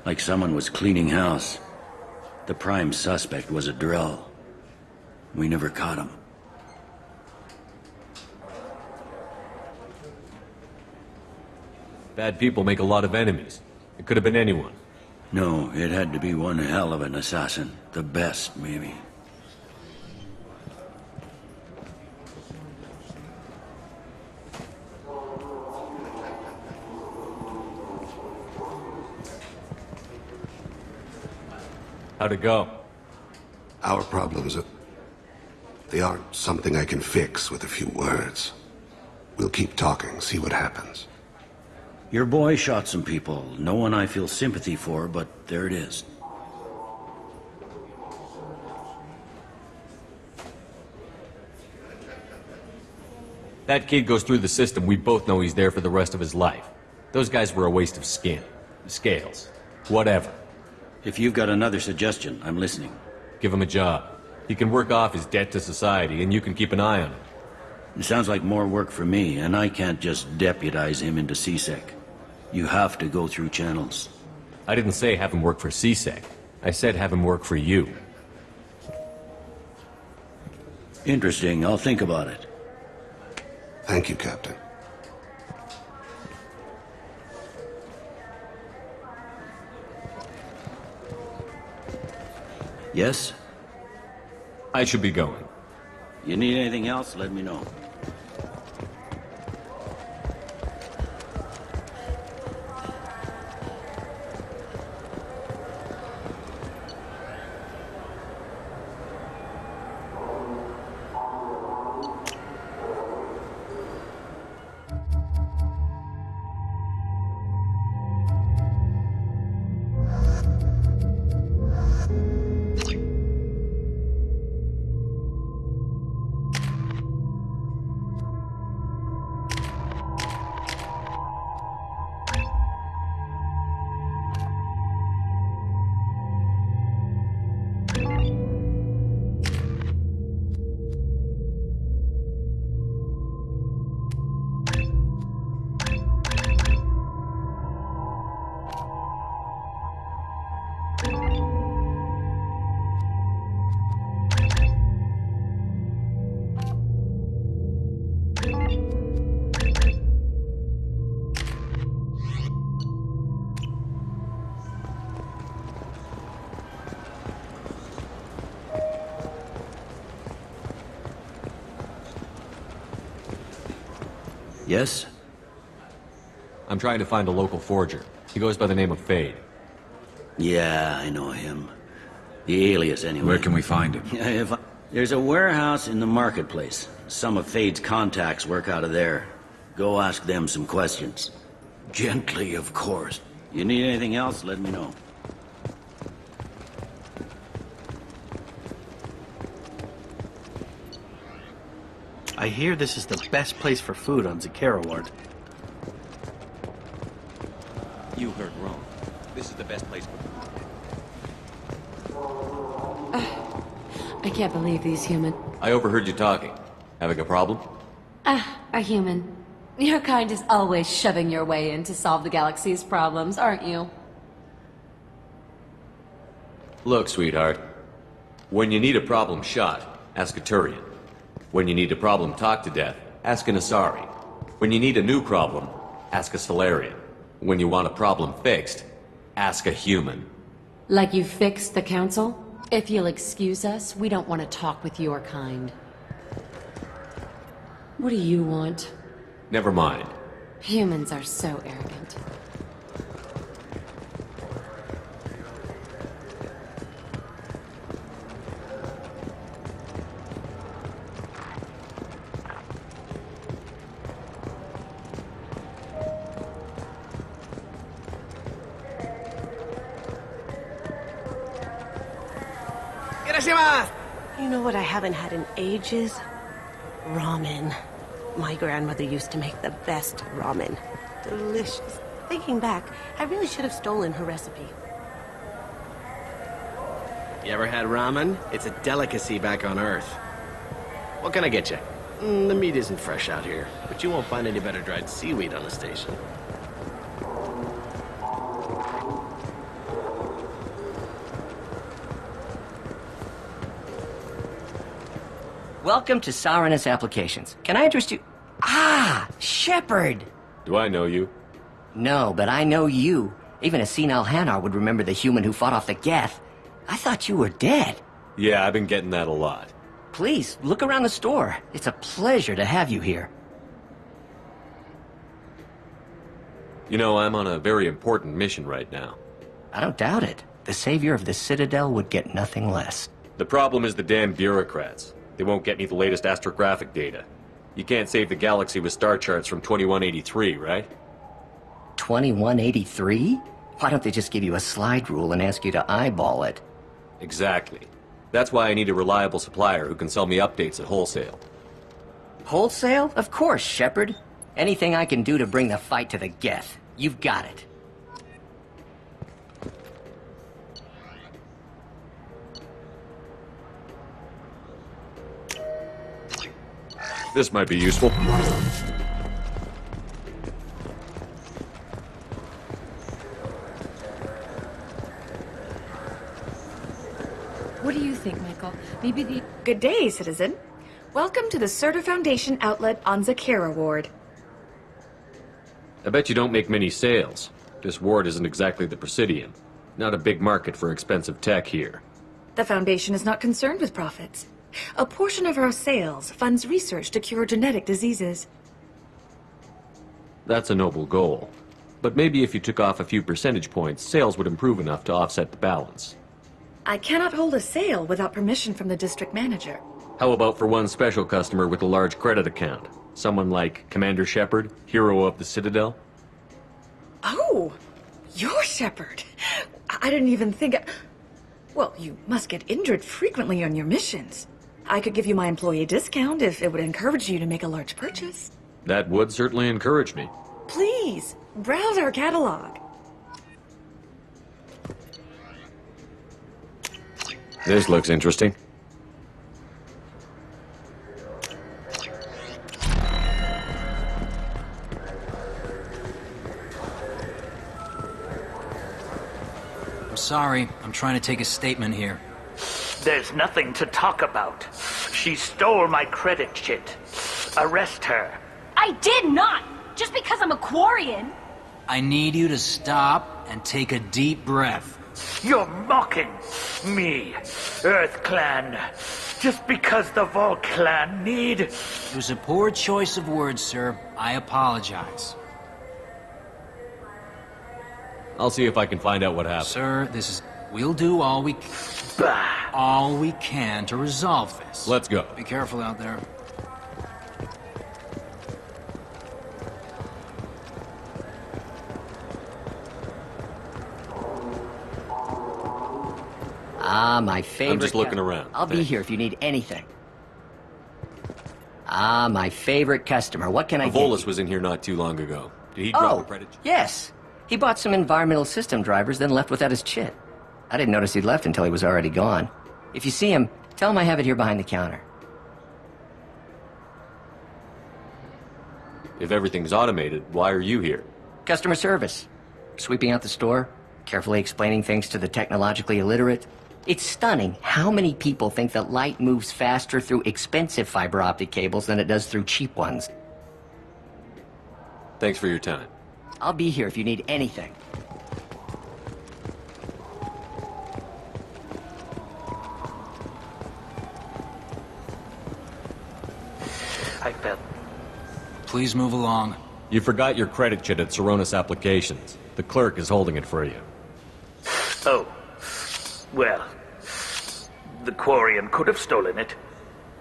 Like someone was cleaning house. The prime suspect was a Drell. We never caught him. Bad people make a lot of enemies. It could have been anyone. No, it had to be one hell of an assassin. The best, maybe. How'd it go? Our problems they aren't something I can fix with a few words. We'll keep talking, see what happens. Your boy shot some people. No one I feel sympathy for, but there it is. That kid goes through the system, we both know he's there for the rest of his life. Those guys were a waste of skin. Scales. Whatever. If you've got another suggestion, I'm listening. Give him a job. He can work off his debt to society, and you can keep an eye on him. It sounds like more work for me, and I can't just deputize him into CSEC. You have to go through channels. I didn't say have him work for CSEC. I said have him work for you. Interesting. I'll think about it. Thank you, Captain. Yes? I should be going. You need anything else, let me know. Yes? I'm trying to find a local forger. He goes by the name of Fade. Yeah, I know him. The alias, anyway. Where can we find him? There's a warehouse in the marketplace. Some of Fade's contacts work out of there. Go ask them some questions. Gently, of course. You need anything else, let me know. I hear this is the best place for food on Zakera Ward. You heard wrong. This is the best place for... I can't believe these human... I overheard you talking. Having a problem? A human. Your kind is always shoving your way in to solve the galaxy's problems, aren't you? Look, sweetheart. When you need a problem shot, ask a Turian. When you need a problem talked to death, ask an Asari. When you need a new problem, ask a Solarian. When you want a problem fixed, ask a human. Like you fixed the council? If you'll excuse us, we don't want to talk with your kind. What do you want? Never mind. Humans are so arrogant. You know what I haven't had in ages? Ramen. My grandmother used to make the best ramen. Delicious. Thinking back, I really should have stolen her recipe. You ever had ramen? It's a delicacy back on Earth. What can I get you? The meat isn't fresh out here, but you won't find any better dried seaweed on the station. Welcome to Saranus Applications. Can I interest you? Ah, Shepard! Do I know you? No, but I know you. Even a senile Hanar would remember the human who fought off the Geth. I thought you were dead. Yeah, I've been getting that a lot. Please, look around the store. It's a pleasure to have you here. You know, I'm on a very important mission right now. I don't doubt it. The savior of the Citadel would get nothing less. The problem is the damn bureaucrats. They won't get me the latest astrographic data. You can't save the galaxy with star charts from 2183, right? 2183? Why don't they just give you a slide rule and ask you to eyeball it? Exactly. That's why I need a reliable supplier who can sell me updates at wholesale. Wholesale? Of course, Shepard. Anything I can do to bring the fight to the Geth. You've got it. This might be useful. What do you think, Michael? Maybe the... Good day, citizen. Welcome to the Surtur Foundation outlet on Zakera Ward. I bet you don't make many sales. This ward isn't exactly the Presidium. Not a big market for expensive tech here. The Foundation is not concerned with profits. A portion of our sales funds research to cure genetic diseases. That's a noble goal. But maybe if you took off a few percentage points, sales would improve enough to offset the balance. I cannot hold a sale without permission from the district manager. How about for one special customer with a large credit account? Someone like Commander Shepard, hero of the Citadel? Oh, you're Shepard. I didn't even think... Well, you must get injured frequently on your missions. I could give you my employee discount if it would encourage you to make a large purchase. That would certainly encourage me. Please, browse our catalog. This looks interesting. I'm sorry. I'm trying to take a statement here. There's nothing to talk about. She stole my credit chit. Arrest her. I did not! Just because I'm a Quarian! I need you to stop and take a deep breath. You're mocking me, Earth Clan, just because the Vol Clan need... It was a poor choice of words, sir. I apologize. I'll see if I can find out what happened. Sir, this is... We'll do all we can to resolve this. Let's go. Be careful out there. Ah, my favorite... I'm just looking around. I'll be here if you need anything. Ah, my favorite customer. What can I get you? Volus was in here not too long ago. Did he drop a credit? Yes. He bought some environmental system drivers, then left without his chit. I didn't notice he'd left until he was already gone. If you see him, tell him I have it here behind the counter. If everything's automated, why are you here? Customer service. Sweeping out the store, carefully explaining things to the technologically illiterate. It's stunning how many people think that light moves faster through expensive fiber optic cables than it does through cheap ones. Thanks for your time. I'll be here if you need anything. I felt... Please move along. You forgot your credit chit at Saranus Applications. The clerk is holding it for you. Oh. Well... The Quarian could have stolen it.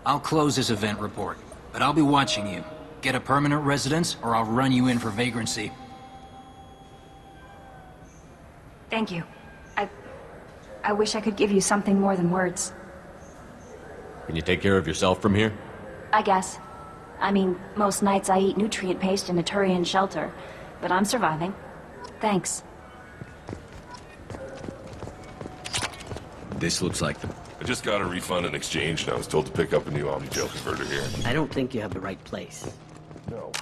I'll close this event report, but I'll be watching you. Get a permanent residence, or I'll run you in for vagrancy. Thank you. I wish I could give you something more than words. Can you take care of yourself from here? I guess. I mean, most nights I eat nutrient paste in a Turian shelter, but I'm surviving. Thanks. This looks like the... I just got a refund in exchange, and I was told to pick up a new Omni-Gel converter here. I don't think you have the right place. No.